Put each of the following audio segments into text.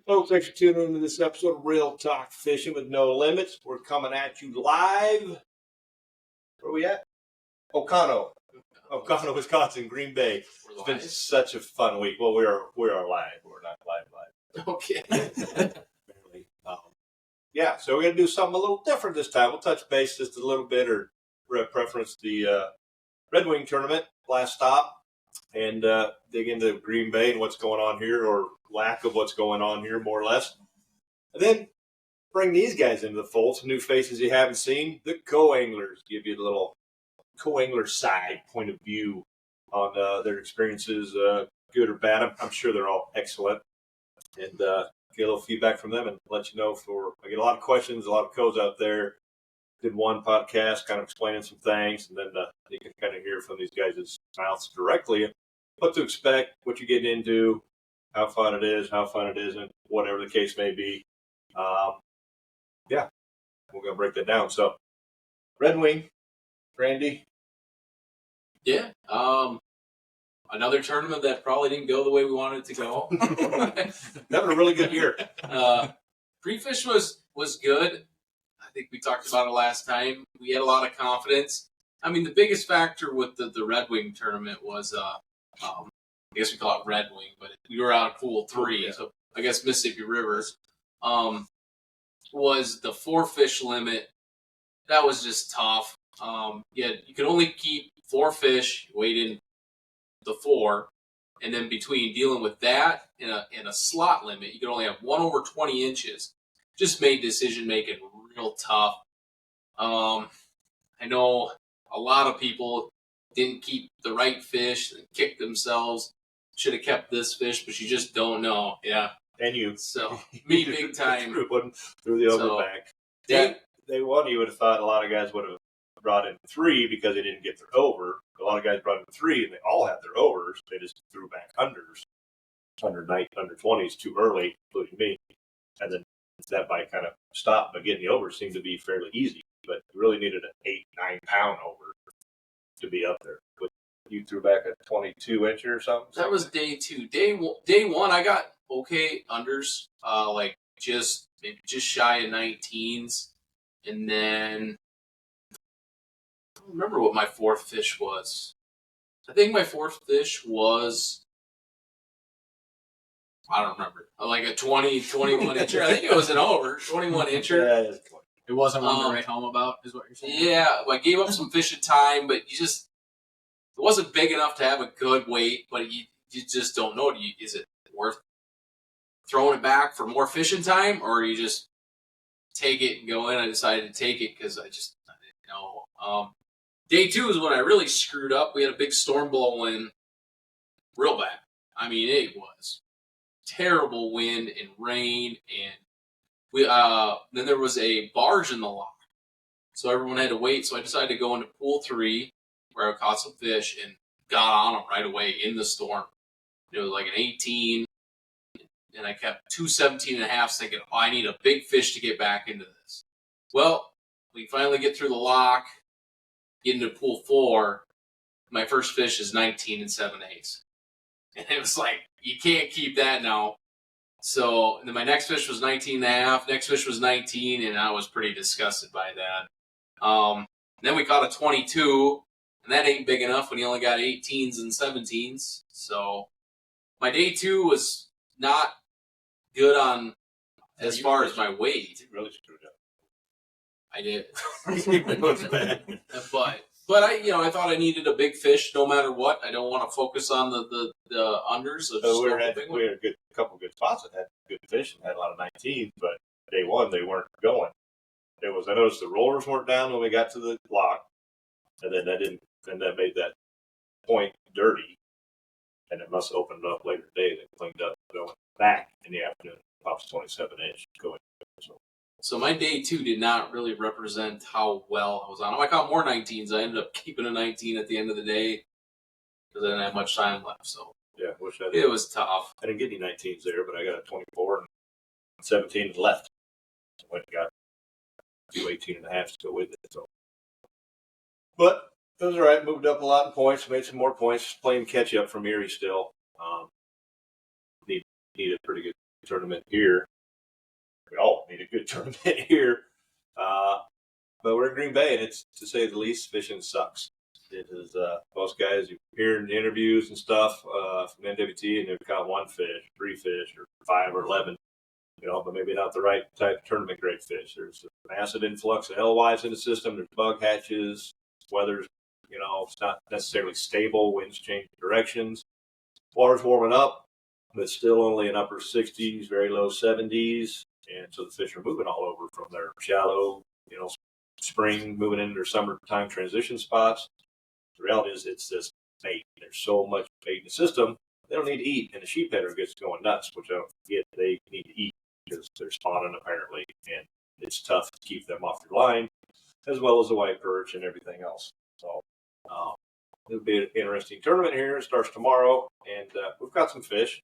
Folks, thanks for tuning into this episode of Real Talk Fishing with No Limits. We're coming at you live. Where are we at? Ocano, Wisconsin, Green Bay. It's been such a fun week. Well, we are live. We're not live. Okay. Barely. Yeah, so we're going to do something a little different this time. We'll touch base just a little bit or preference the Red Wing tournament, last stop, and dig into Green Bay and what's going on here, or lack of what's going on here, more or less. And then bring these guys into the fold, some new faces you haven't seen. The co-anglers, give you a little co-angler side point of view on their experiences, good or bad. I'm sure they're all excellent. And get a little feedback from them and let you know. I get a lot of questions, a lot of codes out there. Did one podcast kind of explaining some things, and then you can kind of hear from these guys' mouths directly what to expect, what you're getting into, how fun it is, how fun it isn't, whatever the case may be. Yeah, we're going to break that down. So, Red Wing, Randy. Yeah. Another tournament that probably didn't go the way we wanted it to go. Having a really good year. Pre-fish was good. I think we talked about it last time. We had a lot of confidence. I mean, the biggest factor with the Red Wing tournament was, I guess we call it Red Wing, but we were out of pool 3, so I guess Mississippi Rivers, was the 4-fish limit. That was just tough. You could only keep 4 fish, wait in the 4, and then between dealing with that and a slot limit, you could only have 1 over 20 inches. Just made decision making real tough. I know a lot of people didn't keep the right fish and kicked themselves. Should have kept this fish, but you just don't know. Yeah. And you. So, me big time. Through the overback. Day one, you would have thought a lot of guys would have brought in 3 because they didn't get their over. A lot of guys brought in 3, and they all had their overs. They just threw back unders. Under 20s too early, including me. And then that bite kind of stopped, but getting the over seemed to be fairly easy. But you really needed an 8-9 pound over to be up there. But you threw back a 22-incher or something? That was day 2. Day 1, I got okay unders, just shy of 19s. And then I don't remember what my 4th fish was. I think my 4th fish was, I don't remember, like a 21 incher. I think it was an over, 21 incher. Yeah, it wasn't one to write home about, is what you're saying? Yeah, I gave up some fishing time, but it wasn't big enough to have a good weight, but you just don't know. Is it worth throwing it back for more fishing time, or you just take it and go in? I decided to take it because I didn't know. Day 2 is when I really screwed up. We had a big storm blow in real bad. I mean, it was terrible wind and rain, and then there was a barge in the lock, so everyone had to wait. So I decided to go into pool 3, where I caught some fish and got on them right away in the storm. It was like an 18, and I kept 2 17.5s, thinking, I need a big fish to get back into this. Well, we finally get through the lock, get into pool 4. My first fish is 19 7/8, and it was like, you can't keep that now. So then my next fish was 19.5. Next fish was 19, and I was pretty disgusted by that. Then we caught a 22, and that ain't big enough when you only got 18s and 17s. So my day 2 was not good on as far as my weight. You really screwed up. I did. It was bad. But I thought I needed a big fish no matter what. I don't want to focus on the unders. So we had a couple good spots that had good fish and had a lot of 19s, but day 1 they weren't going. I noticed the rollers weren't down when we got to the lock, and then that made that point dirty, and it must have opened up later today. They cleaned up going back in the afternoon. Pops 27-inch going. So my day 2 did not really represent how well I was on them. I caught more 19s. I ended up keeping a 19 at the end of the day because I didn't have much time left. So yeah, it was tough. I didn't get any 19s there, but I got a 24 and 17 left. So I got 2 18.5s to go with it. So, but it was all right. Moved up a lot in points. Made some more points. Playing catch up from Erie still. Need a pretty good tournament here. We all need a good tournament here. But we're in Green Bay, and it's, to say the least, fishing sucks. It is, most guys, you hear in the interviews and stuff from NWT, and they've caught 1 fish, 3 fish, or 5 or 11, but maybe not the right type of tournament grade fish. There's a massive influx of alewives in the system. There's bug hatches. Weather's, it's not necessarily stable. Winds change directions. Water's warming up, but still only in upper 60s, very low 70s. And so the fish are moving all over from their shallow, spring, moving into their summertime transition spots. The reality is it's just bait. There's so much bait in the system, they don't need to eat. And the sheepheader gets going nuts, which I don't get. They need to eat because they're spawning apparently. And it's tough to keep them off your line, as well as the white perch and everything else. So it'll be an interesting tournament here. It starts tomorrow, and we've got some fish,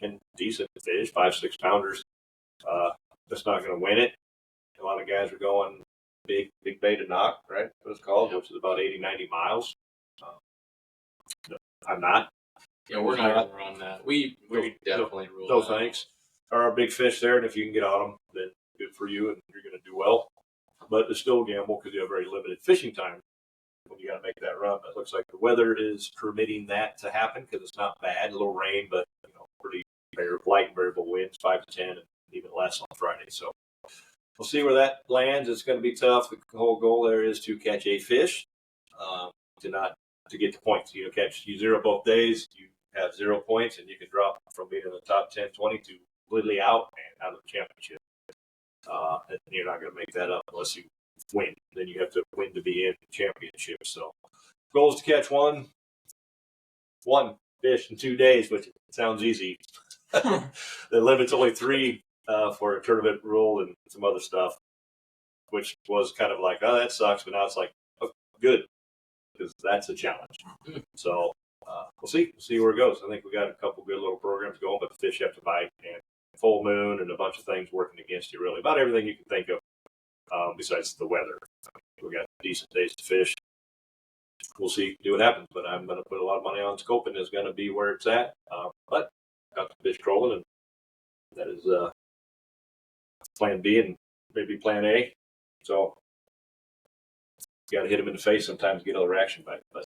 and decent fish, 5-6 pounders. That's not going to win it. A lot of guys are going big bait to knock, right? What it's called, which is about 80-90 miles. I'm not. Yeah, we're not going to run that. We definitely rule no that. Thanks. There are big fish there, and if you can get on them, then good for you, and you're going to do well. But it's still a gamble because you have very limited fishing time when you got to make that run. But it looks like the weather is permitting that to happen because it's not bad. A little rain, but pretty light and variable winds, 5 to 10, and even less on Friday. So we'll see where that lands. It's going to be tough. The whole goal there is to catch a fish, to get the points. You zero both days, you have 0 points, and you can drop from being in the top 10, 20 to completely out and out of the championship. And you're not going to make that up unless you win. Then you have to win to be in the championship. So goal is to catch one fish in 2 days, which sounds easy. The limit's only 3 for a tournament rule and some other stuff, which was kind of like, oh, that sucks. But now it's like, oh, good, because that's a challenge. So we'll see where it goes. I think we got a couple good little programs going, but the fish have to bite, and full moon and a bunch of things working against you, really. About everything you can think of besides the weather. We got decent days to fish. We'll see what happens, but I'm going to put a lot of money on Scoping is going to be where it's at. But got the fish trolling, and that is plan B and maybe plan A. So you got to hit them in the face sometimes to get a reaction back. But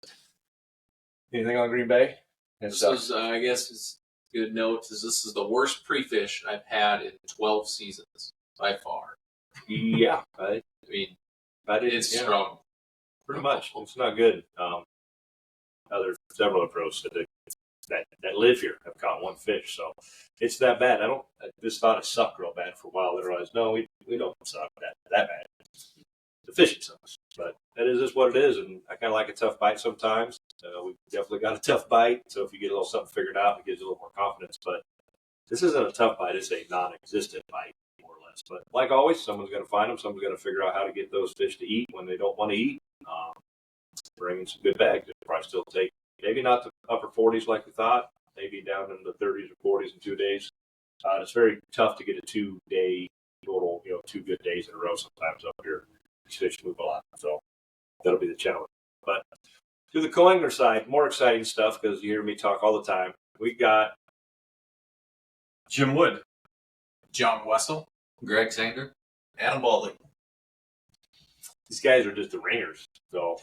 anything on Green Bay? This is, I guess, it's good note. This is the worst pre-fish I've had in 12 seasons by far. Yeah, I mean, it's strong. Pretty much, it's not good. Several pros that live here have caught 1 fish, so it's that bad. I just thought it sucked real bad for a while. They realized, no, we don't suck that bad. The fishing sucks, but that is just what it is. And I kind of like a tough bite sometimes. We definitely got a tough bite, so if you get a little something figured out, it gives you a little more confidence. But this isn't a tough bite; it's a non-existent bite, more or less. But like always, someone's going to find them. Someone's going to figure out how to get those fish to eat when they don't want to eat. Bringing some good bags. It'll probably still take maybe not the upper 40s like we thought, maybe down in the 30s or 40s in 2 days. It's very tough to get a 2-day total, 2 good days in a row sometimes up here. These fish move a lot, so that'll be the challenge. But to the co-angler side, more exciting stuff because you hear me talk all the time. We got Jim Wood, John Wessel, Greg Sanger, Adam Balding. These guys are just the ringers. So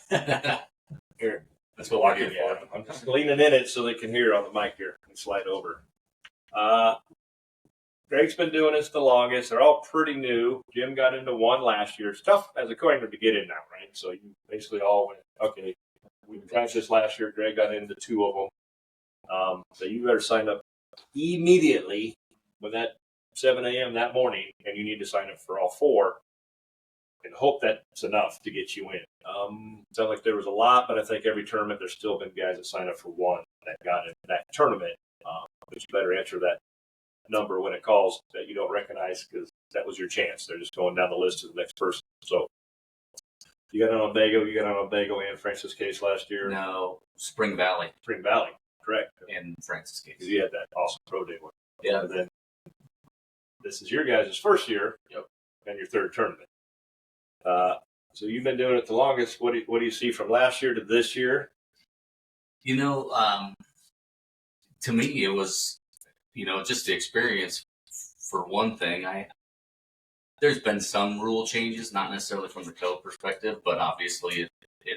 here, that's what we're here for. I'm just leaning in it so they can hear on the mic here and slide over. Greg's been doing this the longest. They're all pretty new. Jim got into 1 last year. It's tough as a co-angler to get in now, right? So you basically all went, okay, we tried this last year. Greg got into 2 of them. So you better sign up immediately with that 7 a.m. that morning, and you need to sign up for all 4. And hope that's enough to get you in. Sounds like there was a lot, but I think every tournament there's still been guys that signed up for 1 that got in that tournament. But you better answer that number when it calls that you don't recognize because that was your chance. They're just going down the list to the next person. So you got on Bago, and Francis Case last year. No, Spring Valley, Correct. and Francis Case. Because you had that awesome pro day one. Yeah. And then this is your guys' first year. Yep. And your 3rd tournament. So you've been doing it the longest. What do you see from last year to this year? To me, it was, just the experience. For one thing, there's been some rule changes, not necessarily from the code perspective, but obviously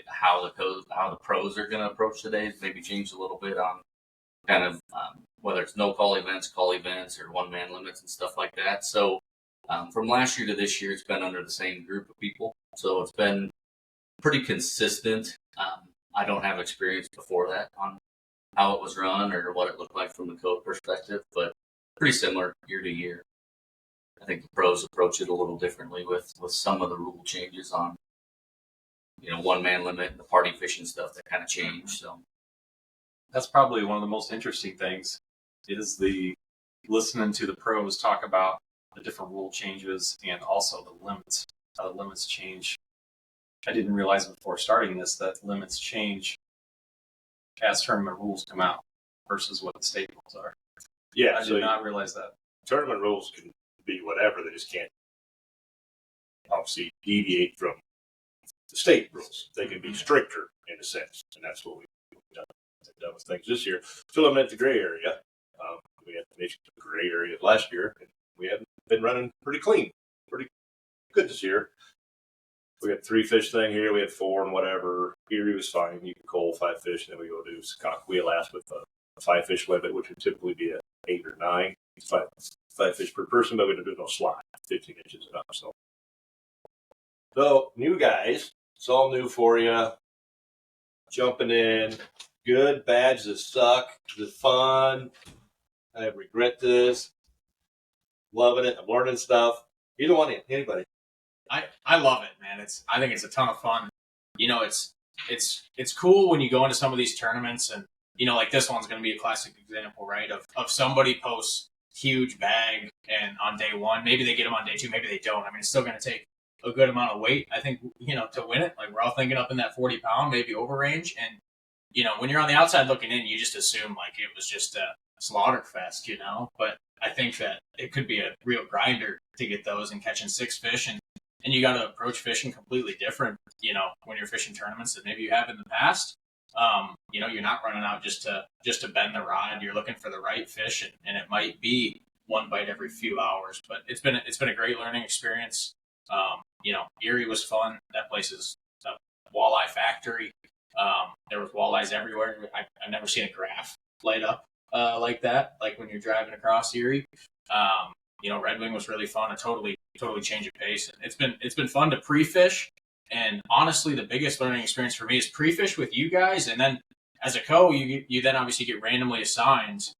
how the pros are going to approach today maybe changed a little bit on kind of whether it's no call events, or one man limits and stuff like that. So from last year to this year, it's been under the same group of people, so it's been pretty consistent. I don't have experience before that on how it was run or what it looked like from the code perspective, but pretty similar year to year. I think the pros approach it a little differently with some of the rule changes on, one man limit and the party fishing stuff that kind of changed. So That's probably one of the most interesting things is the listening to the pros talk about the different rule changes and also the limits, how the limits change. I didn't realize before starting this that limits change as tournament rules come out versus what the state rules are. Yeah, I did not realize that. Tournament rules can be whatever. They just can't obviously deviate from the state rules. They can be stricter in a sense, and that's what we've done with things this year to eliminate the gray area. We had the gray area last year, and we haven't been running pretty clean, pretty good this year. We got 3 fish thing here. We had 4 and whatever. Erie was fine. You can coal 5 fish, and then we go do Wheelass with a 5 fish limit, which would typically be 8 or 9. 5 fish per person, but we don't do no slot, 15 inches and up. So new guys, it's all new for you. Jumping in, good, bad, does it suck? Is it fun? I regret this. Loving it. I'm learning stuff. Either one, anybody. I love it, man. I think it's a ton of fun. It's cool when you go into some of these tournaments and, like this one's going to be a classic example, right? Of somebody posts huge bag and on day 1, maybe they get them on day 2, maybe they don't. I mean, it's still going to take a good amount of weight, I think, to win it. Like we're all thinking up in that 40 pound, maybe over range. And, when you're on the outside looking in, you just assume like it was just a slaughter fest, but I think that it could be a real grinder to get those and catching 6 fish. And you got to approach fishing completely different, when you're fishing tournaments than maybe you have in the past. You're not running out just to bend the rod. You're looking for the right fish, and it might be one bite every few hours. But it's been a great learning experience. Erie was fun. That place is a walleye factory. There was walleyes everywhere. I've never seen a graph light up like that, like when you're driving across Erie. Red Wing was really fun. A totally change of pace. It's been fun to pre-fish. And honestly, the biggest learning experience for me is pre-fish with you guys. And then as a co, you then obviously get randomly assigned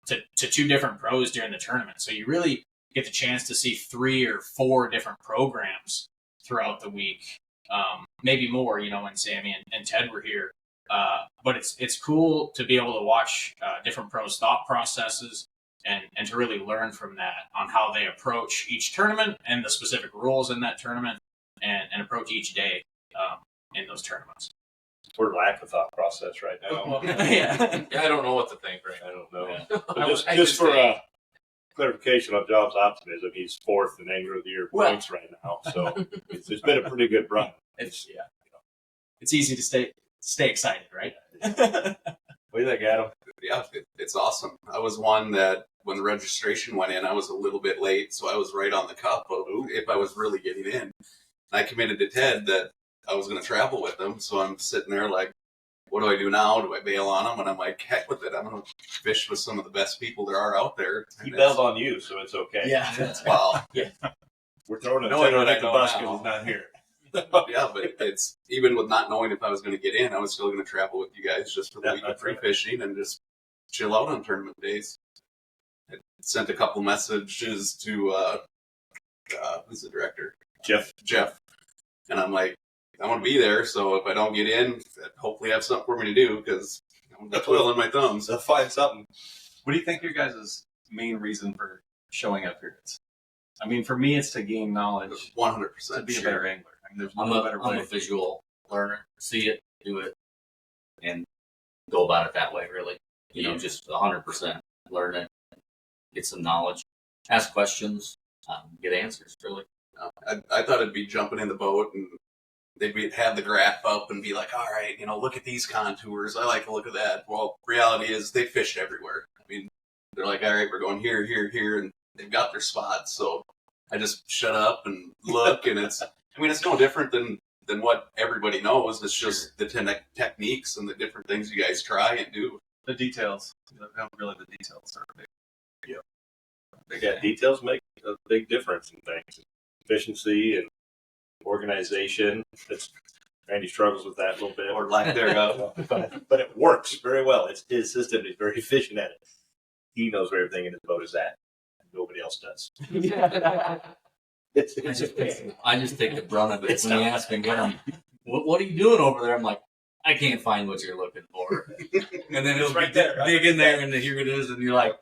to 2 different pros during the tournament. So you really get the chance to see 3 or 4 different programs throughout the week. Maybe more, when Sammy and Ted were here. But it's cool to be able to watch different pros' thought processes and to really learn from that on how they approach each tournament and the specific rules in that tournament and approach each day in those tournaments. We're lack of thought process right now. Yeah, I don't know what to think right I don't know. Yeah. But just for clarification on John's optimism, he's 4th in Angler of the Year points right now. So it's been a pretty good run. It's easy to stay excited, right? What do you think, Adam? Yeah, it's awesome. I was one that when the registration went in, I was a little bit late, so I was right on the cup of if I was really getting in. I committed to Ted that I was going to travel with him, so I'm sitting there like, what do I do now? Do I bail on him? And I'm like, heck with it. I'm going to fish with some of the best people there are out there. He bailed on you, so it's okay. Yeah. Well, We're throwing a Knowing Ted what under I the know bus now. because he's not here. yeah, but it's even with not knowing if I was going to get in, I was still going to travel with you guys just for the week of free fishing and just chill out on tournament days. I sent a couple messages to who's the director? Jeff. And I'm like, I want to be there, so if I don't get in, hopefully have something for me to do because I'm twiddling my thumbs. They'll find something. What do you think your guys' main reason for showing up here is? I mean, for me, it's to gain knowledge, 100% to be a sure. better angler. I mean, there's I'm no better a way. visual learner. See it, do it, and go about it that way, really. Just 100% learn it, get some knowledge, ask questions, get answers, really. I thought it'd be jumping in the boat and they'd have the graph up and be like, all right, look at these contours. I like to look at that. Well, reality is they fish everywhere. I mean, they're like, all right, we're going here, here, here, and they've got their spots. So I just shut up and look, and it's no different than what everybody knows. It's just the techniques and the different things you guys try and do. The details, really, the details are big. Yeah, details make a big difference in things. Efficiency and organization. Randy struggles with that a little bit. Or lack thereof. but it works very well. It's his system. He's very efficient at it. He knows where everything in his boat is at. Nobody else does. I just take the brunt of it. When you ask me, what are you doing over there? I'm like, I can't find what you're looking for. And then he'll right there. dig in there, and here it is, and you're like,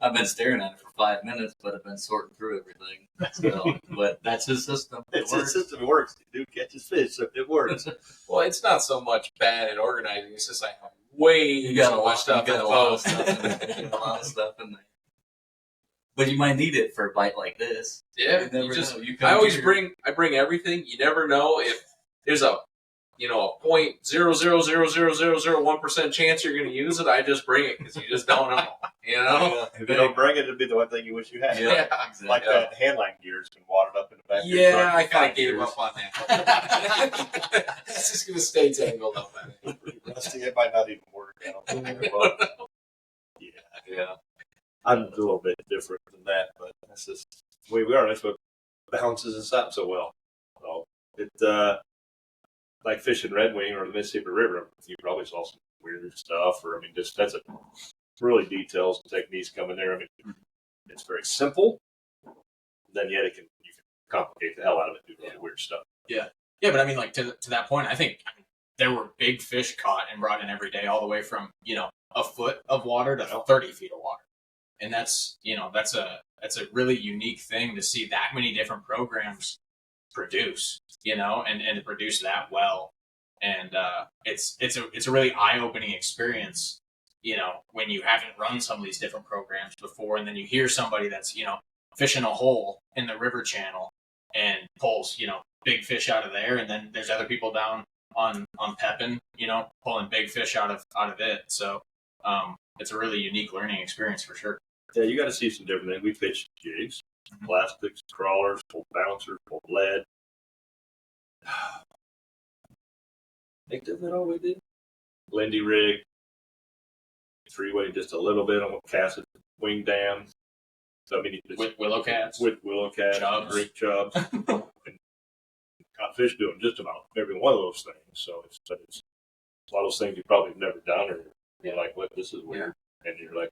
I've been staring at it for 5 minutes, but I've been sorting through everything. So, but that's his system. It's his system. It works. The dude catches fish, so it works. Well, it's not so much bad at organizing. It's just like way too much stuff in the boat. A lot of stuff in there. But you might need it for a bite like this. Yeah, You never you just. know. You I come always to bring everything. You never know if there's a 0.0000001% chance you're going to use it. I just bring it because you just don't know. You know. If you don't bring it, it'd be the one thing you wish you had. Yeah, exactly. Like that handline gear's been watered up in the back. Yeah, I kind of gave up on that. It's just going to stay tangled up. Rusty, it might not even work out. Yeah. I'm a little bit different than that, but that's just the way we are. That's what balances us out so well. So it like fishing Red Wing or the Mississippi River, you probably saw some weird stuff, or just that's a really details and techniques coming there. It's very simple. Then yet you can complicate the hell out of it, do really weird stuff. Yeah, but like to that point, I think there were big fish caught and brought in every day, all the way from a foot of water to 30 feet of water, and that's a really unique thing to see that many different programs produce, and to produce that well, and it's a really eye-opening experience, when you haven't run some of these different programs before, and then you hear somebody that's fishing a hole in the river channel and pulls big fish out of there, and then there's other people down on Pepin, pulling big fish out of it. So it's a really unique learning experience for sure. Yeah, you got to see some different things. We pitched jigs, plastics, crawlers, pulled bouncers, pulled lead. I think that's all we did. Lindy rig, three-way just a little bit on Cassett wing dam. So With willow cats, chubs, rig chubs, and caught fish doing just about every one of those things. So it's a lot of those things you probably have never done, or you're like, "What? This is weird," and you're like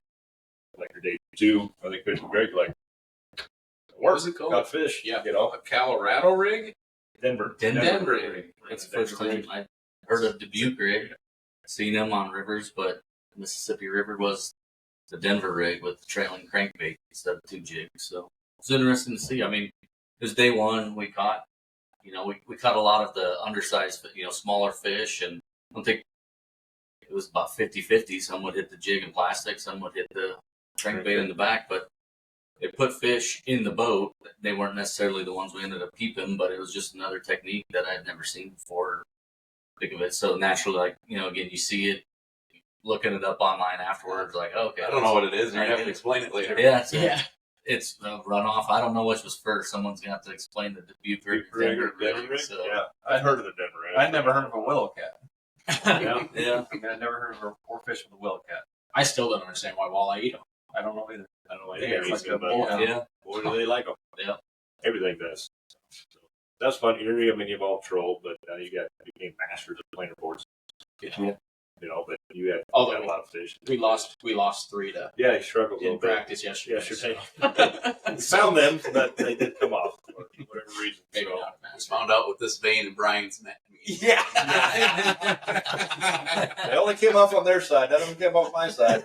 your day 2. I think Fish and Greg What was it called? Got fish. Yeah, a Colorado rig. Denver rig. That's the first time I heard of Dubuque rig. Seen them on rivers, but Mississippi River was the Denver rig with the trailing crankbait instead of 2 jigs. So it's interesting to see. It was day 1. We caught, we caught a lot of the undersized, smaller fish, and I don't think it was about 50-50. Some would hit the jig and plastic, some would hit the crankbait in the back, but they put fish in the boat. They weren't necessarily the ones we ended up keeping, but it was just another technique that I'd never seen before. Think of it. So naturally, again, you see it, looking it up online afterwards, like, okay. I don't know what it is. You have to explain it later. Yeah. It's a runoff. I don't know which was first. Someone's going to have to explain the Dubuque rig. Denver rig. So. Yeah, I'd heard of the Denver rig. I'd never heard of a willow cat. Yeah. I'd never heard of or fish with a willow cat. I still don't understand why walleye eat them. I don't know either. I don't know Yeah, anything it's like a about bull. it. Yeah. Boy, do they like them. Yeah. Everything does. So, that's fun. You've all trolled, but you became masters of planer boards. Yeah. But you had a lot of fish. We lost 3 to Yeah, he struggled a in little bit. practice yesterday. Yesterday. We found them, but they did come off for whatever reason. Maybe So, not. Just found out with this vein and Brian's net. Yeah. They only came off on their side. None of them came off my side.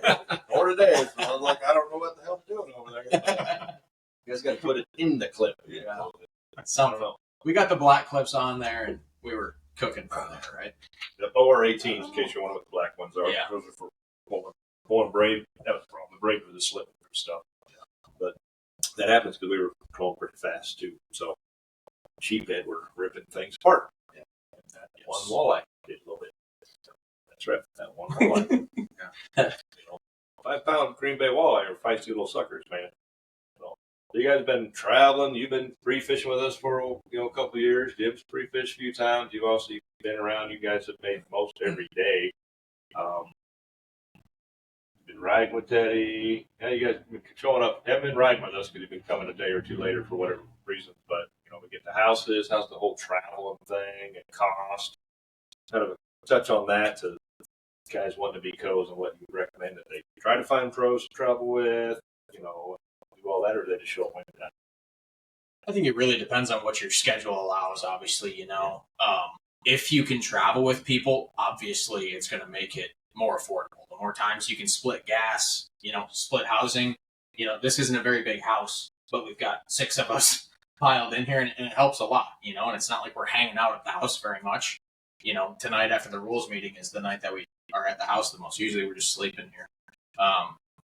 Or today. So I was like, I don't know what the hell they're doing over there. You guys got to put it in the clip. Yeah. We got the black clips on there, and we were cooking from there, right? The OR-18s, in case you want to know what the black ones are. Yeah. Those are for pulling braid. That was the problem. The braid was just slipping through stuff. But that happens because we were controlling pretty fast, too. So sheephead were ripping things apart. Yeah. One walleye did a little bit. That's right. That one walleye. 5-pound Green Bay walleye are feisty little suckers, man. So you guys been traveling. You've been free fishing with us for a couple of years. Jim's free fished a few times. You've also been around. You guys have made most every day. Been riding with Teddy. Yeah, you guys been showing up. Haven't been riding with us because you've been coming a day or two later for whatever reason. But we get the houses. How's the whole traveling thing and cost? Kind of touch on that to guys wanting to be co's and what you recommend that they try to find pros to travel with. Do all that, or they just show up when you're done. I think it really depends on what your schedule allows. Obviously, if you can travel with people, obviously it's going to make it more affordable. The more times you can split gas, split housing. This isn't a very big house, but we've got 6 of us piled in here, and it helps a lot. And it's not like we're hanging out at the house very much. Tonight after the rules meeting is the night that we are at the house the most. Usually we're just sleeping here,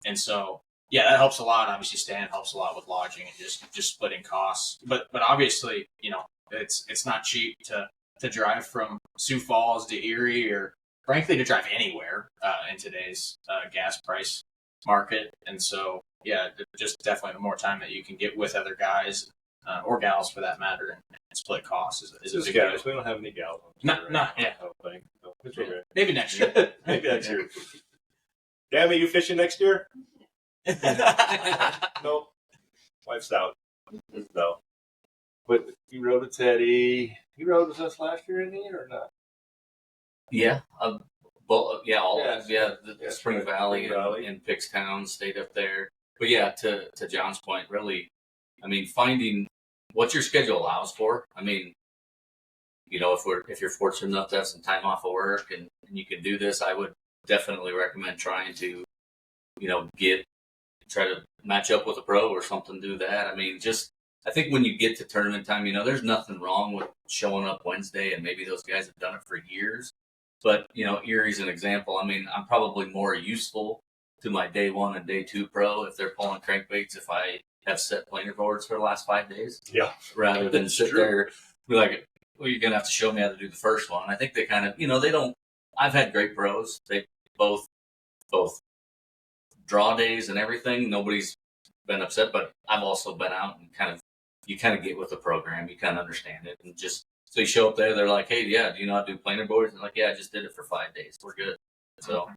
and so yeah, that helps a lot. Obviously, Stan helps a lot with lodging and just splitting costs. But obviously, it's not cheap to drive from Sioux Falls to Erie, or frankly to drive anywhere in today's gas price market. And so yeah, just definitely the more time that you can get with other guys or gals for that matter and split costs is a big guys. deal. We don't have any gals. Yeah. I don't think. No, it's okay. Maybe next year. Maybe next year. Damn it, you fishing next year? Nope. Wife's out. No. But you rode with Teddy. You rode with us last year, didn't you, or not? Yeah. The Spring right. Valley Spring Valley. and Pickstown stayed up there. But yeah, to John's point, really, finding what your schedule allows for. If you're fortunate enough to have some time off of work and you can do this, I would definitely recommend trying to, try to match up with a pro or something, do that. I think when you get to tournament time, there's nothing wrong with showing up Wednesday, and maybe those guys have done it for years. But, Erie's an example. I'm probably more useful to my day 1 and day 2 pro if they're pulling crankbaits if I have set planer boards for the last 5 days. Yeah. Rather than sit there be like, well, you're going to have to show me how to do the first one. I think they kind of, they don't. I've had great pros. They both draw days and everything. Nobody's been upset, but I've also been out and you get with the program. You kind of understand it. And just, so you show up there, they're like, hey, yeah, do you know how to do planer boards? And like, yeah, I just did it for 5 days. We're good. So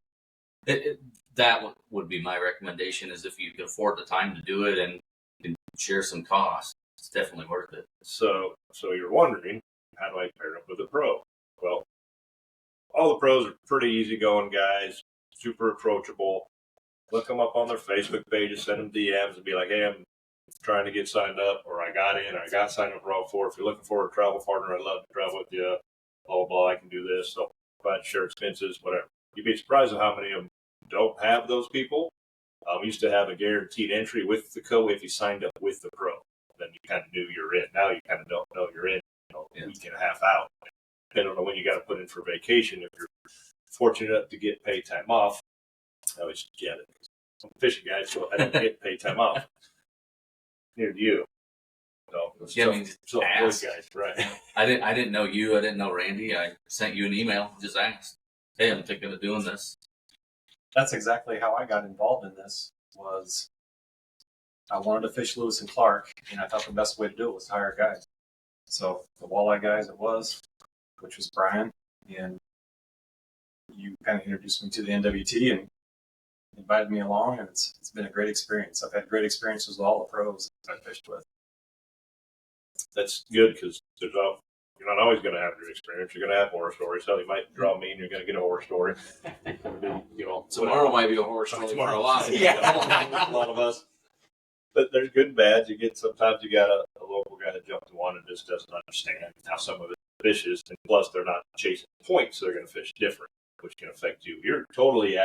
that would be my recommendation, is if you can afford the time to do it and can share some costs, it's definitely worth it. So you're wondering, how do I pair up with a pro? Well, all the pros are pretty easygoing guys, super approachable. Look them up on their Facebook pages, send them DMs, and be like, hey, I'm trying to get signed up, or I got in, or I got signed up for all 4. If you're looking for a travel partner, I'd love to travel with you. Blah, blah, blah. I can do this. So, provide share expenses, whatever. You'd be surprised at how many of them don't have those people. We used to have a guaranteed entry with the co if you signed up with the pro. Then you kind of knew you're in. Now you kind of don't know you're in, a week and a half out. Depending on when you got to put in for vacation. If you're fortunate enough to get paid time off, I always get it. I'm a fishing guy, so I don't get paid time off. Near to you. So those guys, right? I didn't know you. I didn't know Randy. I sent you an email. Just asked, hey, I'm thinking of doing this. That's exactly how I got involved in this. Was I wanted to fish Lewis and Clark, and I thought the best way to do it was to hire guys. So the walleye guys it was, which was Brian, and you kind of introduced me to the NWT and invited me along, and it's been a great experience. I've had great experiences with all the pros that I fished with. That's good, because you're not always going to have a good experience. You're going to have horror stories. Hell, you might draw me and you're going to get a horror story. Tomorrow might be a horror story for a lot. A lot of us. But there's good and bad. Sometimes you got a local guy that jumps one and just doesn't understand how some of it fishes. And plus, they're not chasing points, so they're going to fish different, which can affect you. You're totally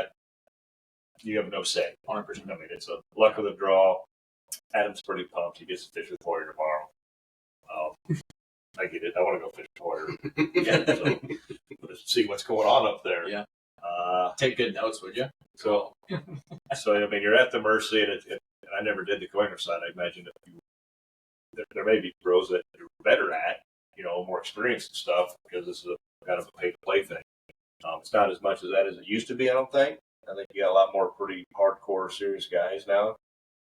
you have no say. 100%. It's a luck of the draw. Adam's pretty pumped. He gets to fish with Hoyer tomorrow. I get it. I want to go fish with Hoyer. So see what's going on up there. Yeah. Take good notes, would you? So you're at the mercy, and I never did the coiner side. I imagine there may be pros that you're better at, more experienced and stuff, because this is a kind of a pay-to-play thing. It's not as much as that as it used to be, I don't think. I think you got a lot more pretty hardcore, serious guys now.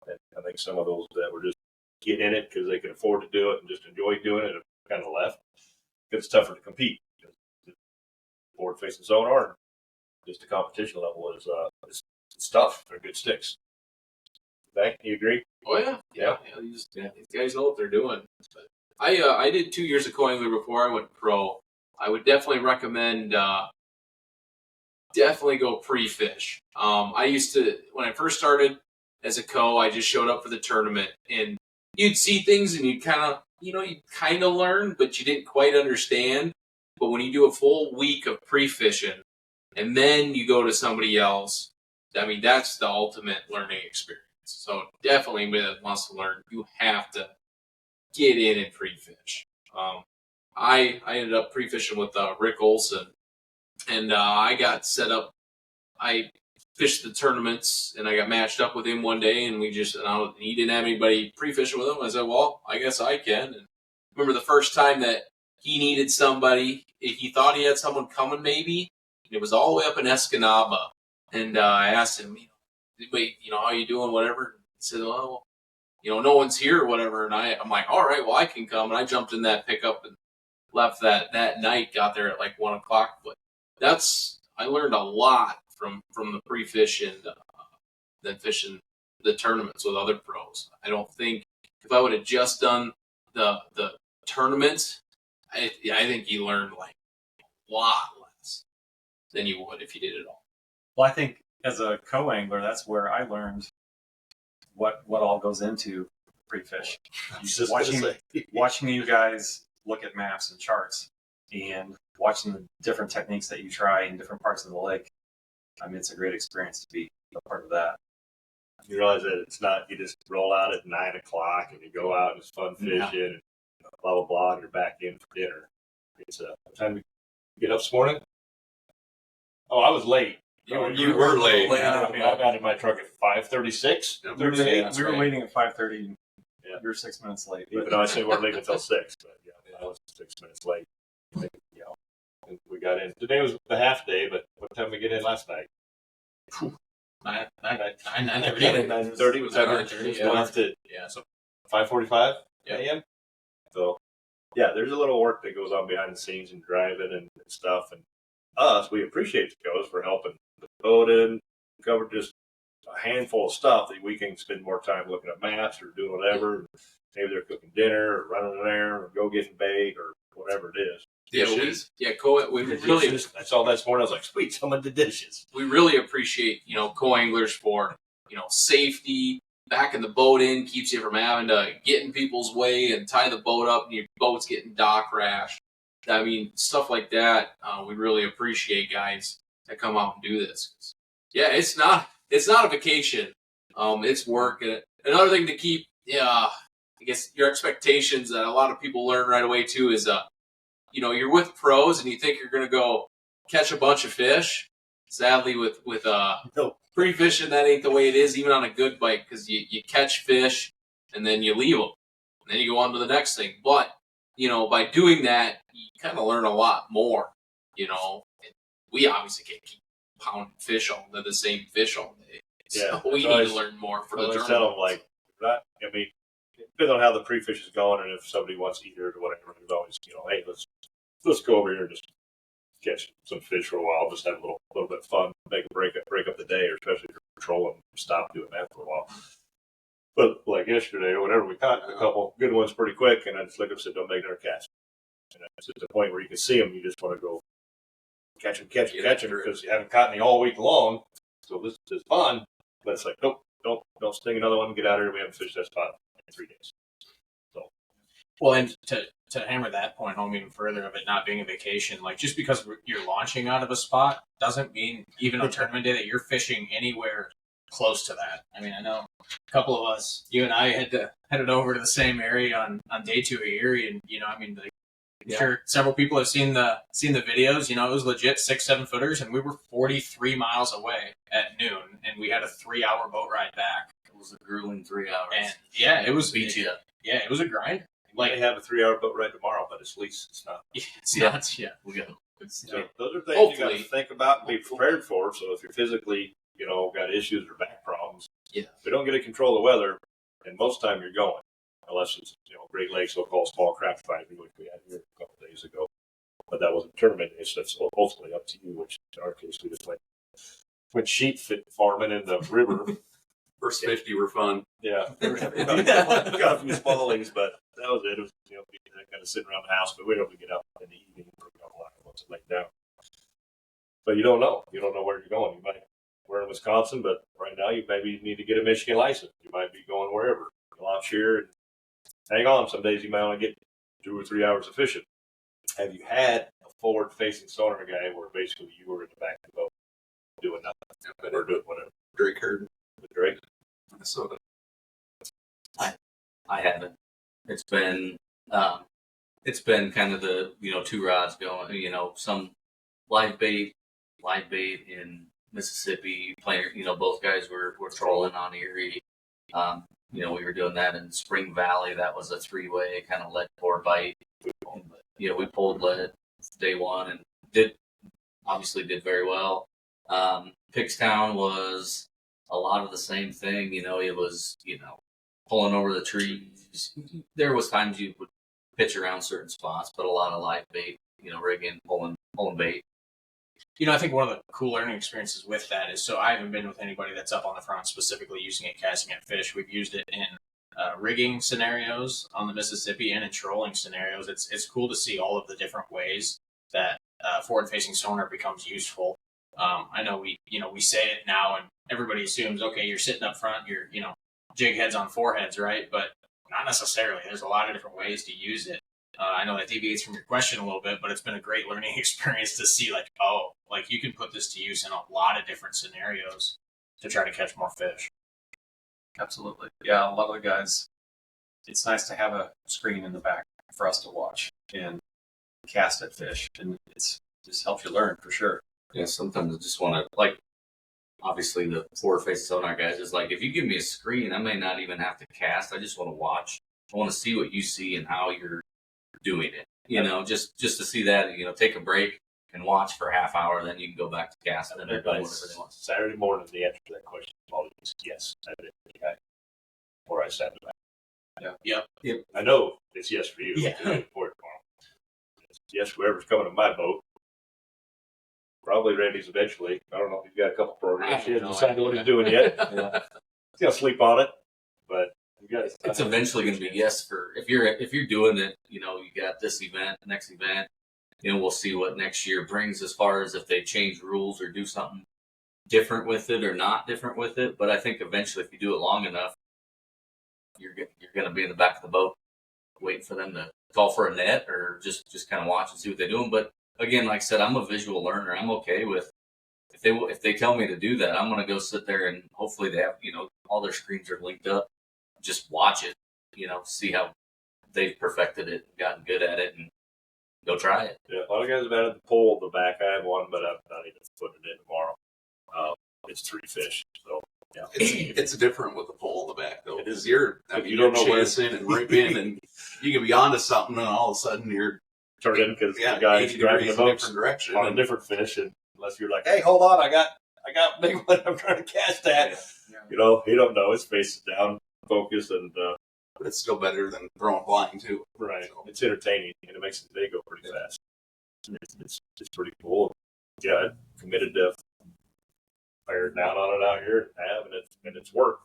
And I think some of those that were just getting in it because they could afford to do it and just enjoy doing it have kind of left. It's tougher to compete. Forward facing sonar, just the competition level is it's tough. They're good sticks. Okay, you agree? Oh yeah. These guys know what they're doing. But I did 2 years of co-angler before I went pro. I would definitely recommend definitely go pre-fish. I used to, when I first started as a co, I just showed up for the tournament, and you'd see things and you'd kind of learn, but you didn't quite understand. But when you do a full week of pre-fishing and then you go to somebody else, I mean, that's the ultimate learning experience. So definitely, anybody that wants to learn, you have to get in and pre-fish. I ended up pre-fishing with Rick Olson, and I got set up. I fished the tournaments, and I got matched up with him one day, and he didn't have anybody pre-fishing with him. I said, well, I guess I can. And remember the first time that he needed somebody, he thought he had someone coming maybe, and it was all the way up in Escanaba. And I asked him, wait, how you doing, whatever. He said, well, no one's here or whatever. And I'm like, all right, well, I can come. And I jumped in that pickup and left that night, got there at like 1 o'clock. But I learned a lot from the pre-fish and then fishing the tournaments with other pros. I don't think if I would have just done the tournaments, I think you learned like a lot less than you would if you did it all. Well, I think as a co-angler, that's where I learned what all goes into pre-fish. Watching you guys look at maps and charts and watching the different techniques that you try in different parts of the lake. I mean, it's a great experience to be a part of that. You realize that it's not, you just roll out at 9 o'clock and you go out and it's fun fishing and blah, blah, blah, and you're back in for dinner. It's what time you get up this morning? Oh, I was late. You were late. I got in my truck at 5:36. We were waiting at 5:30. Yeah. You were 6 minutes late. Even though I said we're leaving until 6, but I was 6 minutes late. And we got in. Today was the half day, but what time did we get in last night? 9:30. 9:30 was that 9:30? Yeah. So 5:45 a.m. So there's a little work that goes on behind the scenes and driving and stuff. And we appreciate the coach for helping the boat in, cover just a handful of stuff that we can spend more time looking at maps or doing whatever. Maybe they're cooking dinner or running there or go getting bait or whatever it is. Dishes. I saw that this morning. I was like, sweet, someone did dishes. We really appreciate, co-anglers for, safety, backing the boat in, keeps you from having to get in people's way and tie the boat up and your boat's getting dock rash. I mean, stuff like that. We really appreciate guys that come out and do this. Yeah, it's not a vacation. It's work. And another thing to keep, I guess your expectations that a lot of people learn right away too is, you're with pros and you think you're going to go catch a bunch of fish. Sadly, with pre-fishing, that ain't the way it is, even on a good bite, because you catch fish and then you leave them. And then you go on to the next thing. But, by doing that, you kind of learn a lot more, And we obviously can't keep pounding fish all the same fish all day. So we need to learn more for the tournament. Tell them, depending on how the pre-fish is going and if somebody wants to eat it or whatever, there's always, hey, let's go over here and just catch some fish for a while, just have a little bit of fun, make a break up the day, or especially if you're patrolling, stop doing that for a while. But like yesterday or whatever, we caught a couple good ones pretty quick, and I just looked up and said, don't make another cast. And it's at the point where you can see them, you just want to go catch them, because you haven't caught any all week long. So this is fun, but it's like, nope, don't sting another one, get out of here, we haven't fished that spot in 3 days. So, well, and to hammer that point home even further of it not being a vacation, like just because you're launching out of a spot doesn't mean even on tournament day that you're fishing anywhere close to that. I mean, I know a couple of us, you and I headed over to the same area on day 2 of Erie, and I'm sure several people have seen the videos. It was legit 6-7 footers, and we were 43 miles away at noon, and we had a 3-hour boat ride back. It was a grueling 3 hours. And it was beat you up. Yeah, it was a grind. Like, they have a 3-hour boat ride tomorrow, but it's not. It's not. Yeah, we go. So those are things you got to think about and be prepared for. So if you're physically got issues or back problems. Yeah. If we don't get to control the weather, and most of the time you're going, unless it's, Great Lakes so-called small craft fighting, which we had here a couple of days ago. But that wasn't a tournament day, so that's ultimately up to you, which in our case, we just went sheep farming in the river. First 50 were fun. Yeah. Got a few smallings, but that was it. It was, kind of sitting around the house, but we don't get out in the evening for a couple hours once it laid down. But you don't know. You don't know where you're going. You might, we're in Wisconsin, but right now you maybe need to get a Michigan license. You might be going wherever. Launch here and hang on. Some days you might only get 2 or 3 hours of fishing. Have you had a forward-facing sonar guy where basically you were in the back of the boat doing nothing or doing whatever? Drake herd. With Drake? Minnesota. I haven't. It's been kind of the 2 rods going. Some live bait in Mississippi. Playing, both guys were trolling on Erie. We were doing that in Spring Valley. That was a 3-way kind of lead core bite. We pulled lead day 1 and did very well. Pickstown was a lot of the same thing. It was pulling over the trees. There was times you would pitch around certain spots, but a lot of live bait, rigging, pulling bait. I think one of the cool learning experiences with that is, so I haven't been with anybody that's up on the front specifically using it, casting at fish. We've used it in rigging scenarios on the Mississippi and in trolling scenarios. It's cool to see all of the different ways that forward-facing sonar becomes useful. I know we say it now and everybody assumes, okay, you're sitting up front, you're, jig heads on 4 heads, right? But not necessarily. There's a lot of different ways to use it. I know that deviates from your question a little bit, but it's been a great learning experience to see you can put this to use in a lot of different scenarios to try to catch more fish. Absolutely. Yeah, a lot of the guys, it's nice to have a screen in the back for us to watch and cast at fish, and it's just helps you learn for sure. Yeah, sometimes I just want to, obviously the forward-facing sonar guys is if you give me a screen, I may not even have to cast. I just want to watch. I want to see what you see and how you're doing it. Just to see that, take a break and watch for a half hour, then you can go back to cast and then they're doing whatever they want. Saturday morning, the answer to that question is always yes. I did it. Or I sat back. Yep. I know it's yes for you. Yeah. For it tomorrow. It's yes, whoever's coming to my boat. Probably Randy's eventually. I don't know if he's got a couple programs. He hasn't decided what he's doing yet. He's gonna sleep on it, but it's eventually going to be yes for if you're doing it. You got this event, next event. We'll see what next year brings as far as if they change rules or do something different with it or not different with it. But I think eventually, if you do it long enough, you're going to be in the back of the boat waiting for them to call for a net or just kind of watch and see what they're doing. But again, like I said, I'm a visual learner. I'm okay with if they tell me to do that, I'm going to go sit there and hopefully they have all their screens are linked up. Just watch it, see how they've perfected it, gotten good at it, and go try it. Yeah, a lot of guys have added the pole at the back. I have one, but I'm not even putting it in tomorrow. It's 3 fish, so yeah. It's different with the pole in the back, though. It is. You don't know where it's in and ripping, and you can be onto something, and all of a sudden you're turning because the guy's 80 driving the degrees in a boat different direction on a different fish, and unless you're like, hey, hold on, I got a big one I'm trying to cast at. Yeah. He don't know. His face is down, focused, and but it's still better than throwing blind too. right. It's entertaining, and it makes the day go pretty fast. It's pretty cool. Yeah, I'm committed to firing down on it out here, and it's worked.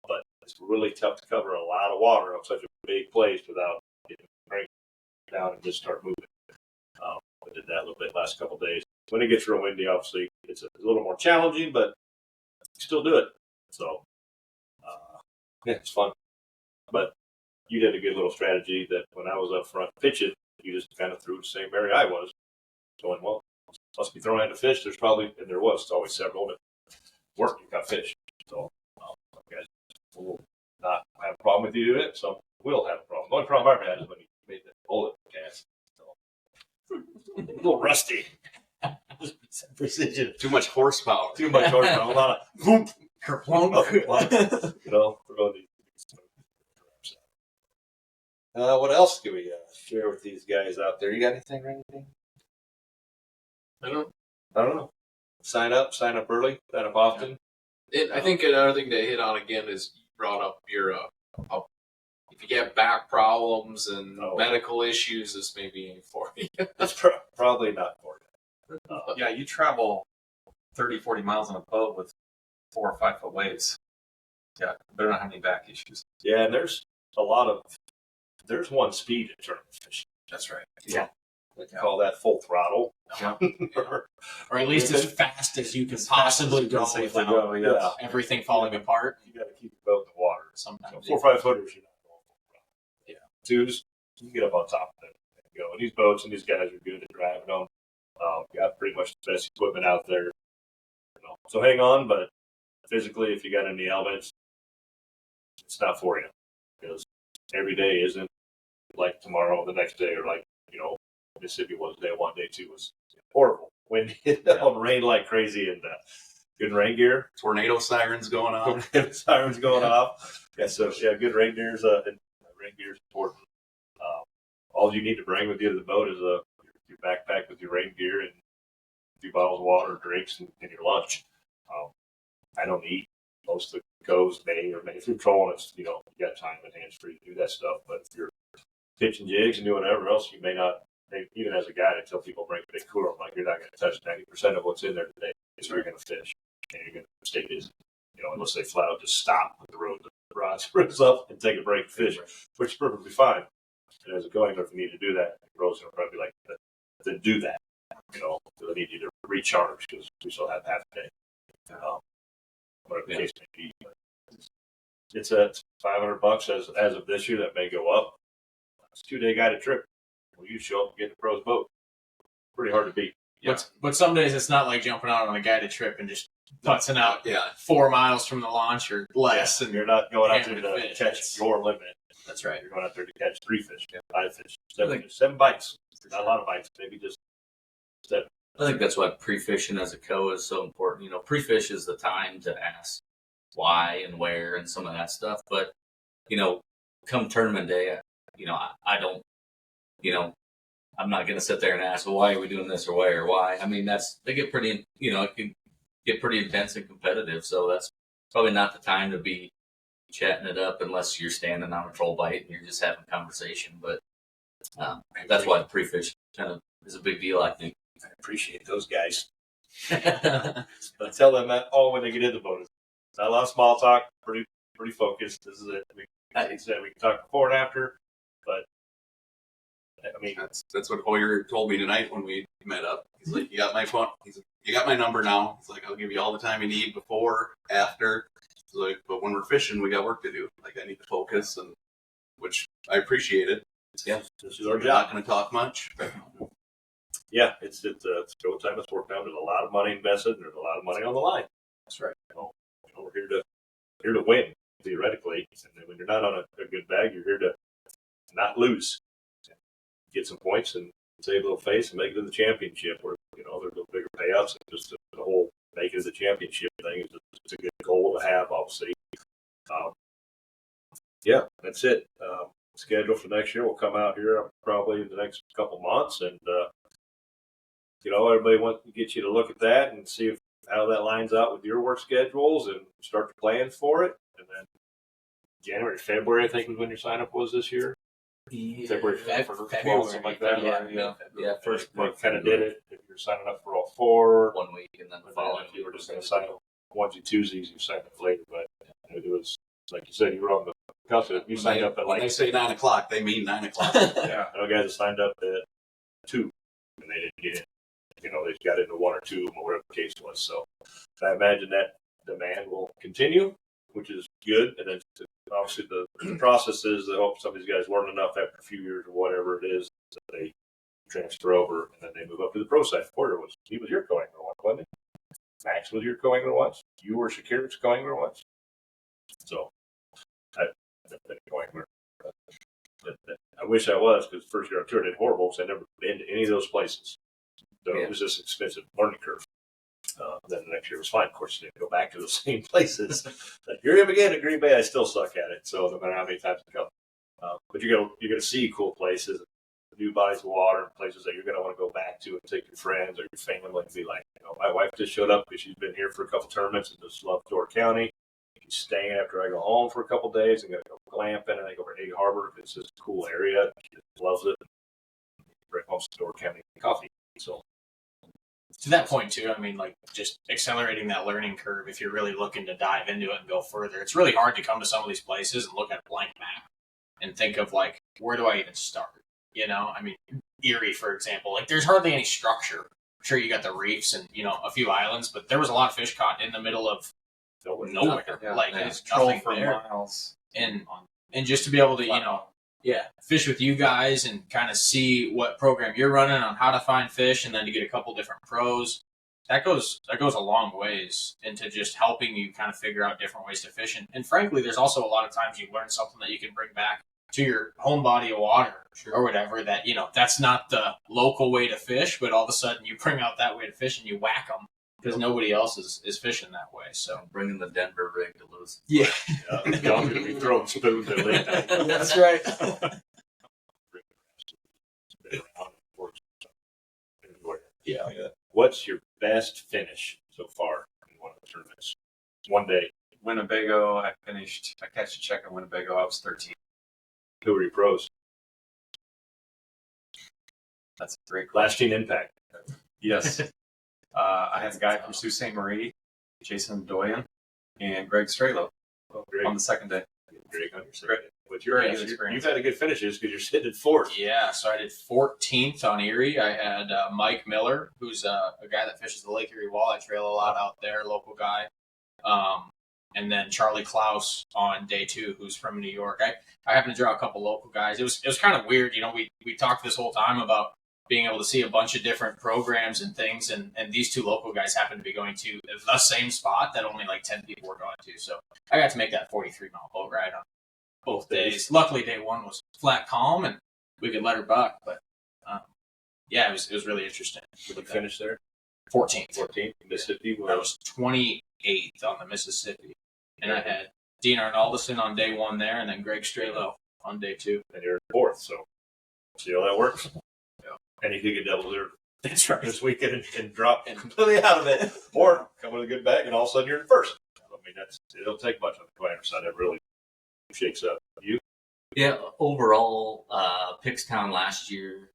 But it's really tough to cover a lot of water on such a big place without getting cranked down and just start moving. I did that a little bit last couple of days. When it gets real windy, obviously, it's a little more challenging, but you still do it. So, yeah, it's fun. But you did a good little strategy that when I was up front pitching, you just kind of threw the same area I was. Going, well, must be throwing at the fish. There's probably, and there was always several, but work, you got fish. So, guys will not have a problem with you doing it. Some will have a problem. The only problem I've had is when you made the bullet cast. So, a little rusty. Precision. Too much horsepower. Too much horsepower. A lot of whoop. Throw these. What else can we share with these guys out there? You got anything or anything? I don't know. sign up early, sign up often. I think another thing to hit on again is you brought up your if you have back problems and medical issues, this may be for you. That's probably not for you. Yeah, you travel 30, 40 miles on a boat with 4 or 5 foot waves. Yeah, better not have any back issues. Yeah, and there's one speed in tournament fishing. That's right. Yeah. They call that full throttle. Yeah. Or at least as fast as you can possibly go safely without go, yeah. everything falling apart. You got to keep your boat in the water. Sometimes. So 4 or 5 footers, you're not going full throttle. Yeah. 2s, you can get up on top of it and go. And these boats and these guys are good at driving them. Got pretty much the best equipment out there. So hang on, but physically, if you got any elements, it's not for you, because every day isn't like tomorrow, the next day, or like Mississippi was day 1, day 2 was horrible. Windy, rain like crazy, and good rain gear. Tornado sirens going on. Sirens going off. Yeah, so good rain gears. And rain gear is important. All you need to bring with you to the boat is your backpack with your rain gear and a few bottles of water, drinks, and your lunch. I don't eat. Most of the coves may if you're trolling, it's you got time and hands free to do that stuff. But if you're pitching jigs and doing whatever else, you may not. Even as a guide, I tell people bring a big cooler. I'm like, you're not going to touch 90% of what's in there today. So you're going to fish, and you're going to stay busy. Unless they flat out just stop with the road, the rods rips up, and take a break and fish, which is perfectly fine. And as a going, if you need to do that, the road's going to probably be like, then do that. They need you to recharge because we still have half a day. Whatever the case may be. But it's $500 as of this year. That may go up. It's a 2-day guided trip. Well, you show up and get the pros boat. Pretty hard to beat. Yeah. But some days it's not like jumping out on a guided trip and just putzing out 4 miles from the launch or less. And you're not going out there hammering to fish. catch your limit. That's right. You're going out there to catch 3 fish, 5 fish, 7 bites. Not a lot of bites, maybe just 7. I think that's why pre-fishing as a co is so important. Pre-fish is the time to ask why and where and some of that stuff. But, come tournament day, I don't, I'm not going to sit there and ask, well, why are we doing this or why? I mean, they get pretty, it can get pretty intense and competitive. So that's probably not the time to be chatting it up unless you're standing on a troll bite and you're just having conversation. But that's why the pre-fish kind of is a big deal, I think. I appreciate those guys. But tell them that when they get in the boat. It's not a lot of small talk, pretty focused. This is it. Like I said, we can talk before and after, but I mean that's what Hoyer told me tonight when we met up. He's like, "You got my phone. You got my number now." He's like, "I'll give you all the time you need before, after." He's like, "But when we're fishing, we got work to do. Like I need to focus," and which I appreciated. Yeah, this is our We're job. not going to talk much. Yeah, it's go time. It's work down. There's a lot of money invested. And there's a lot of money on the line. That's right. We're here to win theoretically. And when you're not on a good bag, you're here to not lose, get some points, and save a little face and make it to the championship. Where there's no bigger payouts. And just the whole make it to the championship thing is just a good goal to have. Obviously, that's it. Schedule for next year will come out here probably in the next couple months, and everybody wants to get you to look at that and see how that lines out with your work schedules and start to plan for it. And then January, February, I think was when your sign up was this year. February 12th, something like that. Yeah, first month kind of did it. If you're signing up for all 4, 1 week and then the if following you were just going to sign up Wednesday, Tuesdays, you signed up later. But it was like you said, you were on the cusp. You signed up at when they say 9 o'clock, they mean 9 o'clock. Yeah, I know guys that signed up at 2 and they didn't get in. They got into 1 or 2 or whatever the case was. So I imagine that demand will continue, which is good. And then obviously the process is I hope some of these guys learn enough after a few years or whatever it is that they transfer over and then they move up to the pro side. Porter he was your co-angler once, wasn't he? Max was your co-angler once. You were Shakira's co-angler once. So I've been a co-angler. I wish I was, because first year I toured it horrible, so I'd never been to any of those places. So it was just an expensive learning curve. Then the next year was fine. Of course, you didn't go back to the same places. But here again at Green Bay, I still suck at it. So no matter how many times I come, but you're gonna see cool places. new bodies of water and places that you're going to want to go back to and take your friends or your family and be like, my wife just showed up because she's been here for a couple tournaments and just loves Door County. She's staying after I go home for a couple days and going to go glamping and I go over to Egg Harbor. It's just a cool area. She just loves it. Bring home some Door County coffee. So to that point too, I mean, like just accelerating that learning curve. If you're really looking to dive into it and go further, it's really hard to come to some of these places and look at a blank map and think of like, where do I even start? I mean, Erie, for example, like there's hardly any structure. I'm sure you got the reefs and a few islands, but there was a lot of fish caught in the middle of nowhere. Yeah, like yeah. there's Troll nothing for there. miles. And just to be able to fish with you guys and kind of see what program you're running on how to find fish, and then to get a couple different pros, that goes a long ways into just helping you kind of figure out different ways to fish. And frankly, there's also a lot of times you learn something that you can bring back to your home body of water or whatever, that that's not the local way to fish, but all of a sudden you bring out that way to fish and you whack them because nobody else is fishing that way. So Bringing the Denver rig to lose. yeah, y'all going to be throwing spoons at late night. that's right. Yeah. What's your best finish so far in one of the tournaments? One day. Winnebago, I catch a check in Winnebago, I was 13. Who are your pros? That's a great Lasting impact. Yes. I had a guy from Sault Ste. Marie, Jason Doyen, and Greg Strelo Oh, great. on the second day. Great on your second. But you're Very good experience. you've had a good finishes because you're sitting at fourth. Yeah, so I did 14th on Erie. I had Mike Miller, who's a guy that fishes the Lake Erie Walleye Trail a lot out there, local guy. And then Charlie Klaus on day 2, who's from New York. I happened to draw a couple local guys. It was kind of weird. We talked this whole time about being able to see a bunch of different programs and things, and these 2 local guys happened to be going to the same spot that only like 10 people were going to. So I got to make that 43-mile boat ride on both days. Luckily, day 1 was flat calm, and we could let her buck. But it was really interesting. Did you finish there? 14th. 14th. Mississippi. I was 28th on the Mississippi, and I had Dean Arnaldson on day 1 there, and then Greg Strelo on day 2. And you're fourth. So see how that works. Yeah. And you could get double there. That's right. This weekend and drop completely out of it, or come with a good bag, and all of a sudden you're in first. I mean, it'll take much on the planner side. It really shakes up. You? Yeah, overall, Pickstown last year,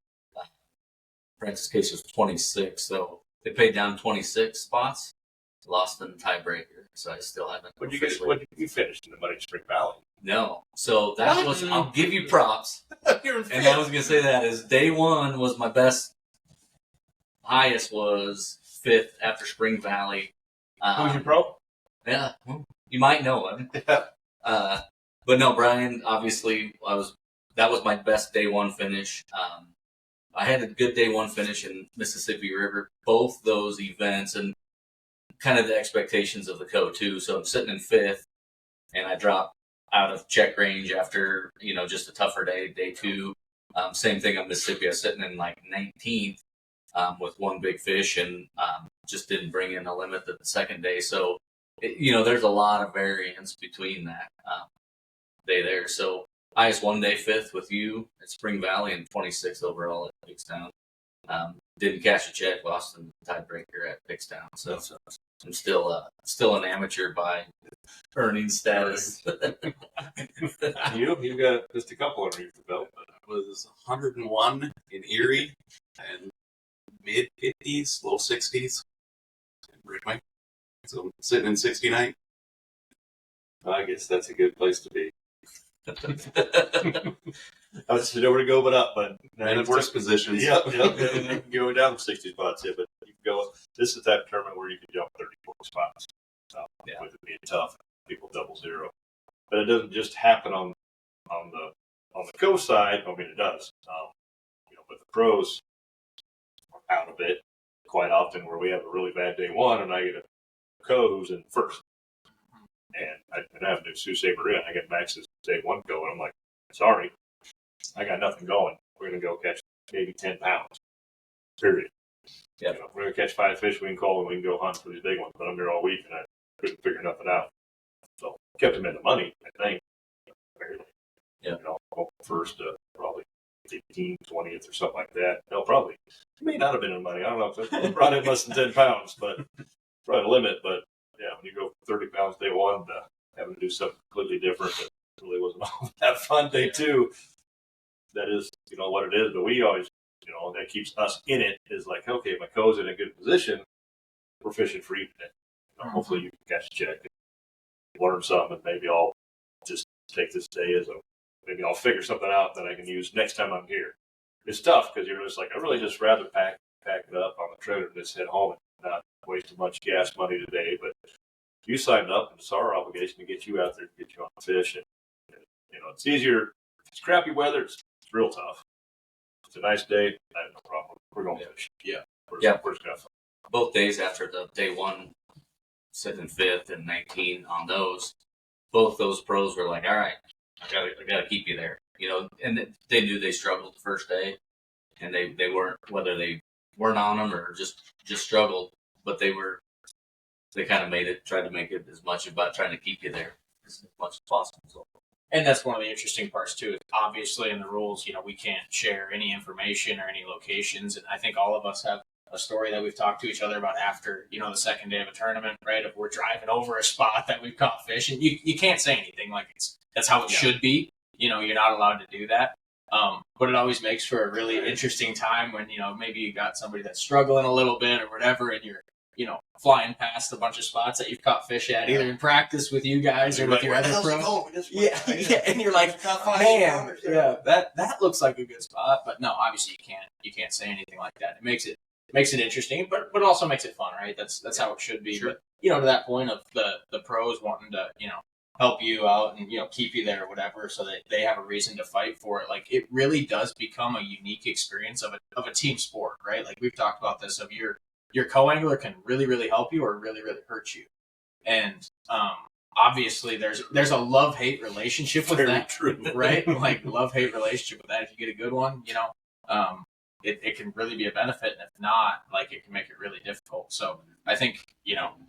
Francis Case was 26, so they paid down 26 spots, lost in the tiebreaker, so I still haven't. What did you finish in the Muddy Spring Valley? No, so that was, I'll give you props. You're in And I was going to say that is day 1 was my best, highest was 5th after Spring Valley. Who's your pro? Yeah, you might know him. Yeah. But no, Brian, obviously, that was my best day 1 finish. I had a good day 1 finish in Mississippi River, both those events, and kind of the expectations of the co too. So I'm sitting in 5th, and I dropped out of check range after, just a tougher day 2. Same thing on Mississippi. I was sitting in like 19th with 1 big fish, and just didn't bring in a limit the second day. So, there's a lot of variance between that day there. So highest 1 day 5th with you at Spring Valley and 26th overall at Pickstown. Didn't cash a check, lost in the tiebreaker at Pickstown. So I'm still an amateur by earnings status. You got just a couple underneath the belt. I was 101 in Erie and mid 50s, low 60s. So I'm sitting in 69. I guess that's a good place to be. I was nowhere to go but up, but And in worse positions. Yep. Go down 60 spots, yeah, but you can go. This is that tournament where you can jump 34 spots with it being tough. People double zero, but it doesn't just happen on the co side. I mean, it does. But the pros are out of it quite often, where we have a really bad day 1, and I get a co who's in first. And I have to do Sault Ste. Marie. I get Max's day 1 go, and I'm like, sorry, I got nothing going. We're going to go catch maybe 10 pounds. Period. Yeah. We're going to catch 5 fish we can call, and we can go hunt for these big ones. But I'm here all week, and I couldn't figure nothing out. So kept him in the money, I think. Barely. Yeah. First, probably 15th, 20th, or something like that. No, probably. It may not have been in money. I don't know. If brought in less than 10 pounds, but probably a limit. But yeah, when you go 30 pounds day one, having to do something completely different, it really wasn't all that fun. Day two, that is, what it is. But we always, that keeps us in it is like, okay, my co's in a good position. We're fishing for evening. Hopefully you can catch a check and learn something, and maybe I'll just take this day as maybe I'll figure something out that I can use next time I'm here. It's tough because you're just like, I really just rather pack it up on the trailer and just head home and not waste too much gas money today. But you signed up, and it's our obligation to get you out there, to get you on the fish. And it's easier. If it's crappy weather, it's real tough. If it's a nice day, I have no problem. We're going to fish. Yeah. We're just going to have fun. Both days after the day one, 6th and 5th and 19 on those, both those pros were like, all right, I gotta keep you there. And they knew they struggled the first day, and they weren't, whether they weren't on them or just struggled, but they kind of tried to make it as much about trying to keep you there as much as possible. So. And that's one of the interesting parts too. Obviously, in the rules, we can't share any information or any locations, and I think all of us have a story that we've talked to each other about after, the second day of a tournament, right? If we're driving over a spot that we've caught fish, and you can't say anything, like that's how it should be. You're not allowed to do that. But it always makes for a really interesting time when, maybe you got somebody that's struggling a little bit or whatever, and you're, flying past a bunch of spots that you've caught fish at, either in practice with you guys or with your other pros. Yeah, and you're like, man, that looks like a good spot. But no, obviously you can't say anything like that. It makes it interesting, but also makes it fun, right? That's how it should be. Sure. But to that point of the pros wanting to help you out and keep you there or whatever, so that they have a reason to fight for it. Like, it really does become a unique experience of a team sport, right? Like, we've talked about this, of your co-angler can really, really help you or really, really hurt you. And obviously there's a love-hate relationship with that. True. Right? Like, love-hate relationship with that. If you get a good one, it can really be a benefit, and if not, like, it can make it really difficult. So I think,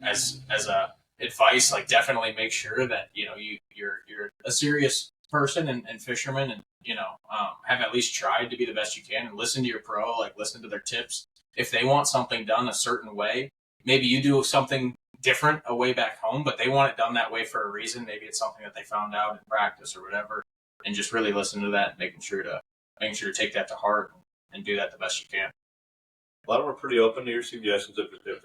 as a advice, like, definitely make sure that you're a serious person and fisherman, and have at least tried to be the best you can, and listen to your pro, like, listen to their tips. If they want something done a certain way, maybe you do something different away back home, but they want it done that way for a reason. Maybe it's something that they found out in practice or whatever, and just really listen to that, making sure to take that to heart and do that the best you can. A lot of them are pretty open to your suggestions.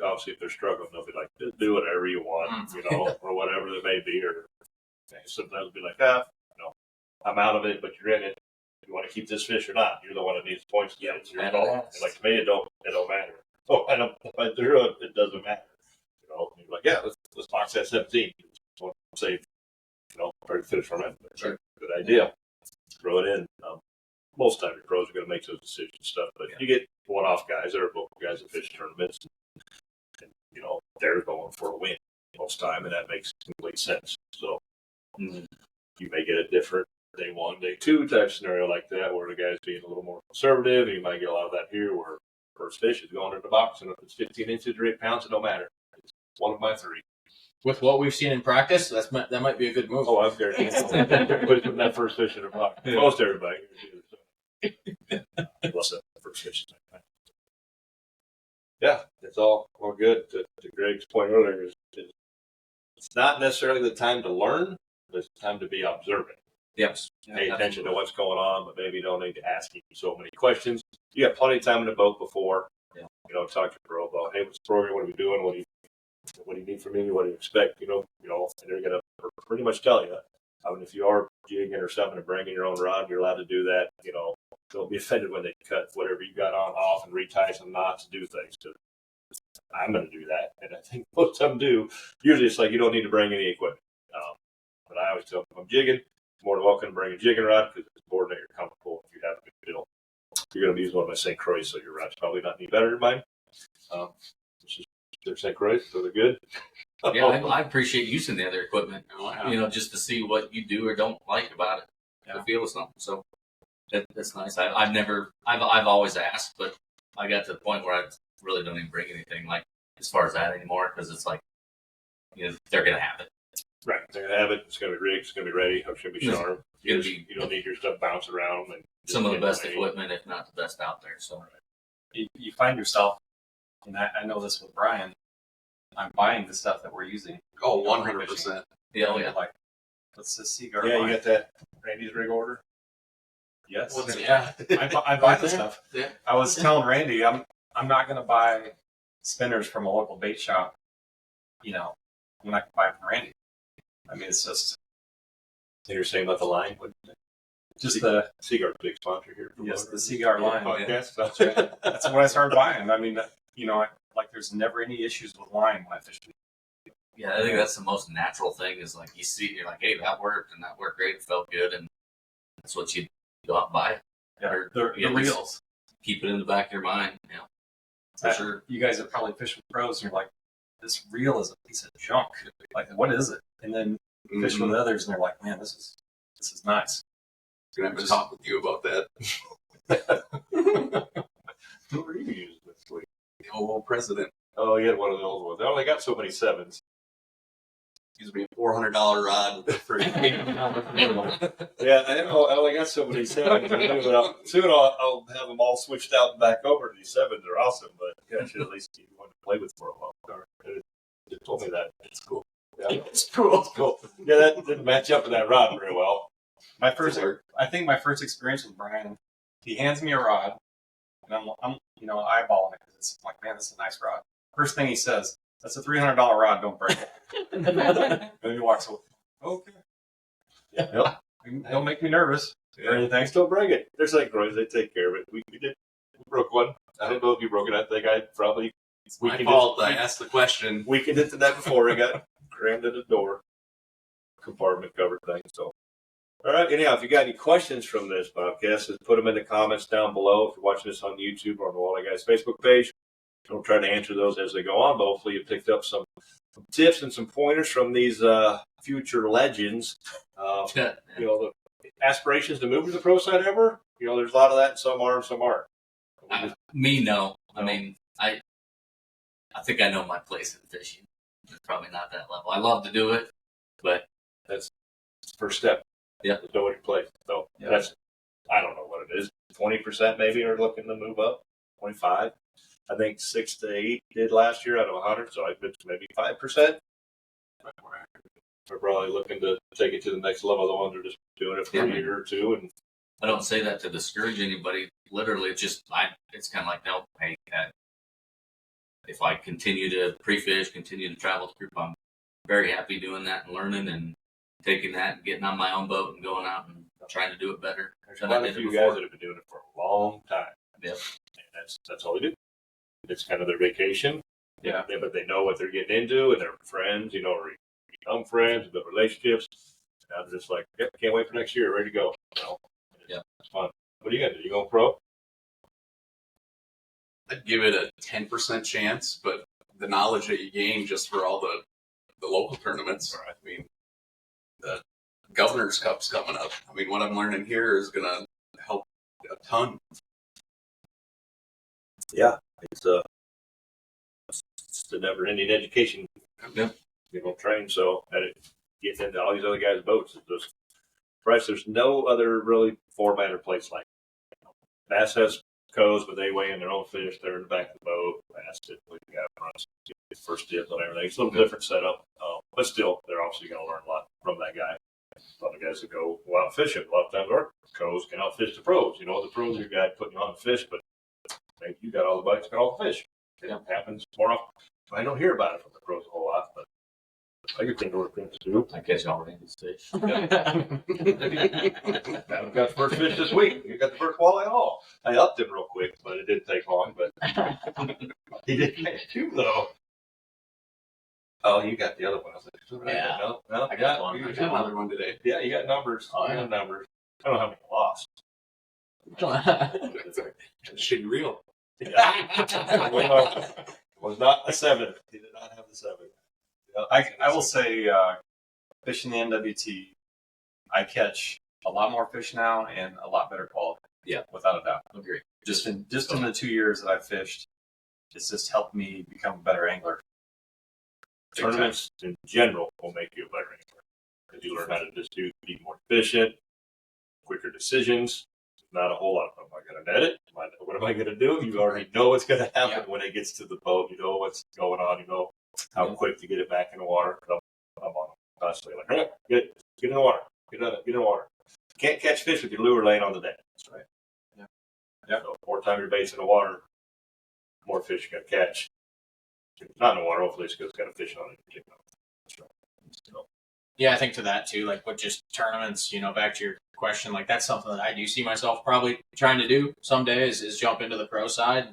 Obviously, if they're struggling, they'll be like, just do whatever you want, or whatever it may be. Or sometimes they'll be like, I'm out of it, but you're in it. You want to keep this fish or not? You're the one that needs points. Yeah, it's your fault. And like, to me, it don't matter. Oh, I don't. If I threw it, it doesn't matter. And you're like, yeah, let's box that 17. Save, or finish from it. Sure. Good idea. Throw it in. Most time your pros are going to make those decisions and stuff, but you get one-off guys that are local guys that fish tournaments, and they're going for a win most time, and that makes complete sense. So you may get a different day one, day two type scenario like that, where the guy's being a little more conservative. You might get a lot of that here, where first fish is going in the box, and if it's 15 inches or 8 pounds, it don't matter. It's one of my three. With what we've seen in practice, that might be a good move. Oh, I'm guaranteed. Everybody's putting that first fish in the box. Most everybody. Plus that first fish. Yeah, it's all good. To Greg's point earlier, it's not necessarily the time to learn, but it's the time to be observant. Yes. Pay attention to what's going on, but maybe you don't need to ask you so many questions. You got plenty of time in the boat before. Yeah. Talk to your bro about, hey, what's the program? What are we doing? What do you need from me? What do you expect? And they're going to pretty much tell you. I mean, if you are jigging or something and bringing your own rod, you're allowed to do that. Don't be offended when they cut whatever you got on off and retie some knots and do things. I'm going to do that, and I think most of them do. Usually, it's like you don't need to bring any equipment. But I always tell them, if I'm jigging, more than welcome to bring a jigging rod, because it's important that you're comfortable if you have a good deal. You're going to be using one of my St. Croix, so your rod's probably not any better than mine. They're St. Croix, so they're good. Yeah, I appreciate using the other equipment, Wow. just to see what you do or don't like about it, to feel something. So that's nice. I've always asked, but I got to the point where I really don't even bring anything like as far as that anymore, because it's like, they're gonna have it. Right, they're gonna have it. It's gonna be rigged. It's gonna be ready. It's gonna be sharp. You don't need your stuff bouncing around, and some of the best equipment, if not the best out there. So You find yourself, and I know this with Brian. I'm buying the stuff that we're using. Oh, 100%. yeah, oh, yeah. Like, what's this Seaguar? Yeah, line? you got that Randy's rig order? Yes. Yeah. I buy the stuff. Yeah. I was telling Randy, I'm not going to buy spinners from a local bait shop. You know, I'm not going to buy it from Randy. I mean, it's just You're saying about the line? just the Seaguar's a big sponsor here. the Seaguar line. Podcast. That's right. That's when I started buying. I mean, you know, like there's never any issues with line when I fish. Yeah, I think that's the most natural thing is like you see, you're like, hey, that worked and that worked great, it felt good, and that's what you go out and buy. Yeah, Or the at least reels. Keep it in the back of your mind. You know, for sure. You guys have probably fished with pros, and you're like, this reel is a piece of junk. Like, what is it? And then you fish with others, and they're like, man, this is nice. Gonna have to talk with you about that. Who were you using this week? The old president. Oh, you had one of the old ones. They only got so many sevens. Gives me a $400 rod for Yeah, I only got so many sevens. Soon I'll have them all switched out and back over to these sevens. They're awesome, but yeah, I should at least keep one to play with for a while. It told me that. It's cool. Yeah, it's cool. It's cool. Yeah, that didn't match up with that rod very well. I think my first experience with Brian, he hands me a rod, and I'm eyeballing it because it's like, man, this is a nice rod. First thing he says, that's a $300 rod, don't break it. And then he walks away. Okay. Yeah. Don't make me nervous or anything. Still break it. There's like Roy's, they take care of it. We broke one. I don't know if you broke it. I think I probably It's my fault. I asked the question. weakened it the night before. I got crammed in the door compartment covered thing. So, all right. Anyhow, if you got any questions from this podcast, just put them in the comments down below. If you're watching this on YouTube or on the Walleye Guys Facebook page, we'll try to answer those as they go on. But hopefully, you picked up some tips and some pointers from these future legends. You know, the aspirations to move to the pro side ever. You know, there's a lot of that. And some are, and some aren't. Me, no. I mean, I think I know my place in fishing. It's probably not that level. I love to do it, but That's the first step. Yeah. To know what your place. So Yeah. that's, I don't know what it is. 20% maybe are looking to move up. 25. I think 6 to 8 did last year out of 100. So I bet maybe 5%. We're probably looking to take it to the next level. The ones who are just doing it for a year or two. And I don't say that to discourage anybody. Literally, it's just it's kind of like, no, hey, if I continue to pre-fish, continue to travel the group, I'm very happy doing that and learning and taking that and getting on my own boat and going out and trying to do it better. there's quite a few guys that have been doing it for a long time. Yep. And that's all they do. It's kind of their vacation. Yeah. But they know what they're getting into, and they're friends, you know, or become friends, build relationships. And I'm just like, yeah, can't wait for next year, ready to go. You know? Yeah. It's fun. What are you going to do? You going pro? I'd give it a 10% chance, but the knowledge that you gain just for all the local tournaments, I mean, the Governor's Cup's coming up. I mean, what I'm learning here is going to help a ton. Yeah. It's a never-ending education. Yeah. You know, train. So getting into all these other guys' boats is just Bryce. There's no other really format or place like it. Bass has codes, but they weigh in their own fish. They're in the back of the boat. Bass typically got runs first dibs on everything. It's a little different setup, but still, they're obviously going to learn a lot from that guy. A lot of guys that go out fishing, a lot of times our codes can outfish the pros. You know, the pros are your guy putting on the fish, but maybe you got all the bites, got all the fish. It happens more often. I don't hear about it from the pros a whole lot, but I get to what things to do. I catch all Randy's fish. I've got the first fish this week. You got the first walleye and all. I upped him real quick, but it didn't take long. But he did catch two though. Oh, you got the other one. I was like, Yeah. No, I got one. You I got got another one today. Yeah, you got numbers. Oh, You yeah. got numbers. I don't know how many you lost. Shitty reel. Was not a 7. He did not have the 7. I will say, fishing the NWT, I catch a lot more fish now and a lot better quality. Yeah. Without a doubt. Agree. Just in the 2 years that I've fished, it's just helped me become a better angler. Tournaments in general will make you a better angler because you learn how to just be more efficient, quicker decisions, not a whole lot. Am I going to net it? What am I going to do? You already know what's going to happen when it gets to the boat. You know what's going on. You know how quick to get it back in the water. I'm on constantly like, hey, get in the water. Get in the water. Can't catch fish with your lure laying on the deck. That's right. Yeah. So more time your bait's in the water, more fish you're going to catch. If it's not in the water, hopefully it's because it's got a fish on it. That's right. So, yeah, I think to that too, like with just tournaments, back to your question, like that's something that I do see myself probably trying to do someday is jump into the pro side.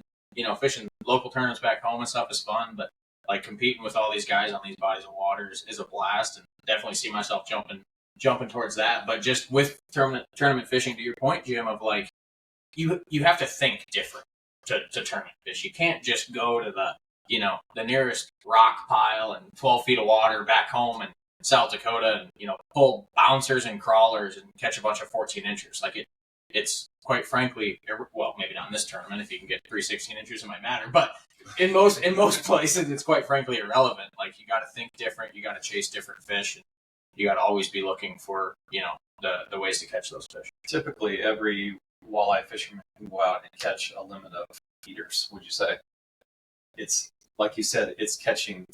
Fishing local tournaments back home and stuff is fun, but like competing with all these guys on these bodies of water is a blast, and definitely see myself jumping towards that. But just with tournament fishing, to your point, Jim, of like you have to think different to tournament fish. You can't just go to the nearest rock pile and 12 feet of water back home in South Dakota and pull bouncers and crawlers and catch a bunch of 14 inchers. Like it's quite frankly, well, maybe not in this tournament. If you can get 3 16 inchers, it might matter. But in most places, it's quite frankly irrelevant. Like you got to think different. You got to chase different fish. And you got to always be looking for the ways to catch those fish. Typically, every walleye fisherman can go out and catch a limit of feeders. Would you say? It's like you said. It's catching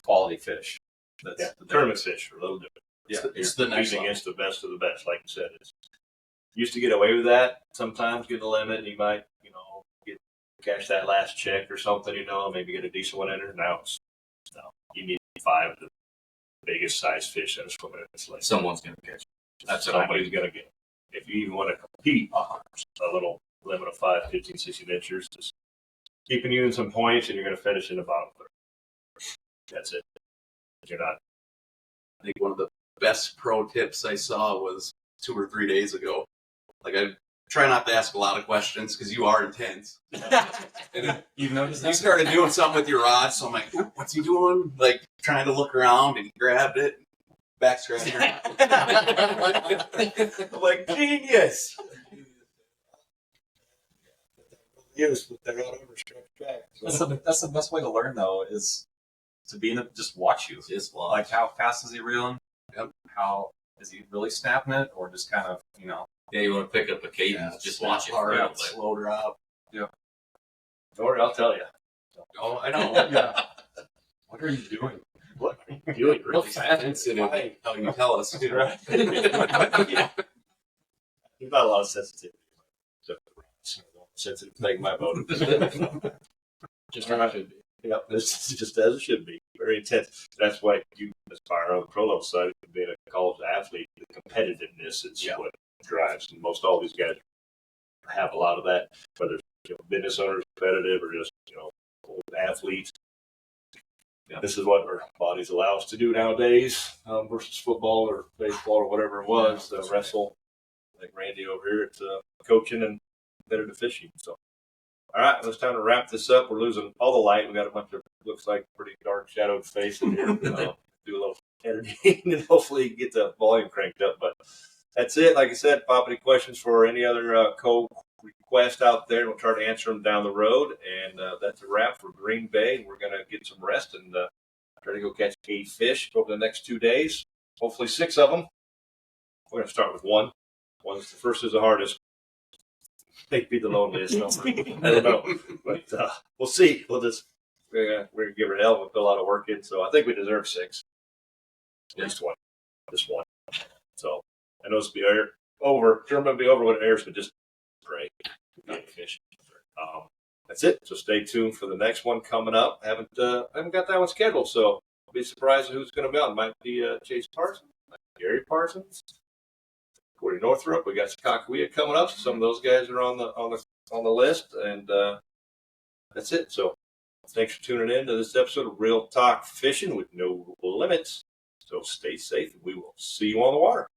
quality fish. That's the tournament fish are a little different. Yeah, it's the next level. Against the best of the best, like you said. Used to get away with that. Sometimes get a limit, and you might, catch that last check or something. Maybe get a decent one in there. Now you need 5 of the biggest size fish that are swimming in this lake. Someone's going to catch it. That's somebody's going to get it. If you even want to compete, a little limit of 5, 15, 16 inchers, just keeping you in some points, and you're going to finish in the bottom third. That's it. You're not. I think one of the best pro tips I saw was 2 or 3 days ago. Like I try not to ask a lot of questions because you are intense. And you've noticed you started doing something with your rod, so I'm like, what's he doing? Like trying to look around, and he grabbed it, back scratcher. I'm like, genius. Yes, but they're not over stretch back. That's the best way to learn, though, is to be in it, just watch you. Just watch. Like, how fast is he reeling? Yep. How is he really snapping it, or just kind of, Yeah, you want to pick up a cadence, just watch it for a hard, little bit. slow drop. Yeah. Don't worry, I'll tell you. Oh, I know. Yeah. What are you doing? What are you doing? Really fast. Incident. How you tell us, Right? Yeah. There's not a lot of sensitivity. Sensitive thing in my boat. Just how it should be. Yep, this is just as it should be. Very intense. That's why you aspire on the pro level side to being a college athlete. The competitiveness is what drives. And most all these guys have a lot of that, whether it's business owners, competitive, or just old athletes. Yeah. This is what our bodies allow us to do nowadays versus football or baseball or whatever it was. Wrestle, like Randy over here, it's coaching and competitive fishing. So. All right, it's time to wrap this up. We're losing all the light. We got a bunch of looks like pretty dark shadowed face in here. Do a little editing and hopefully get the volume cranked up. But that's it. Like I said, pop any questions for any other co-request out there, and we'll try to answer them down the road. And that's a wrap for Green Bay. We're going to get some rest and try to go catch 8 fish over the next 2 days. Hopefully 6 of them. We're going to start with 1. The first is the hardest. May be the loneliest number. I don't know, but we'll see. We're gonna give her hell. We'll put a lot of work in, so I think we deserve 6. At least 1. Just 1. So I know it's be over. Tournament will be over when it airs, but just pray. Not fish. That's it. So stay tuned for the next one coming up. I haven't got that one scheduled, so I'll be surprised who's going to be on. It might be Chase Parsons, might be Gary Parsons. Corey Northrup, we got Kakawea coming up. Some of those guys are on the list, and that's it. So thanks for tuning in to this episode of Real Talk Fishing with No Limits. So stay safe, and we will see you on the water.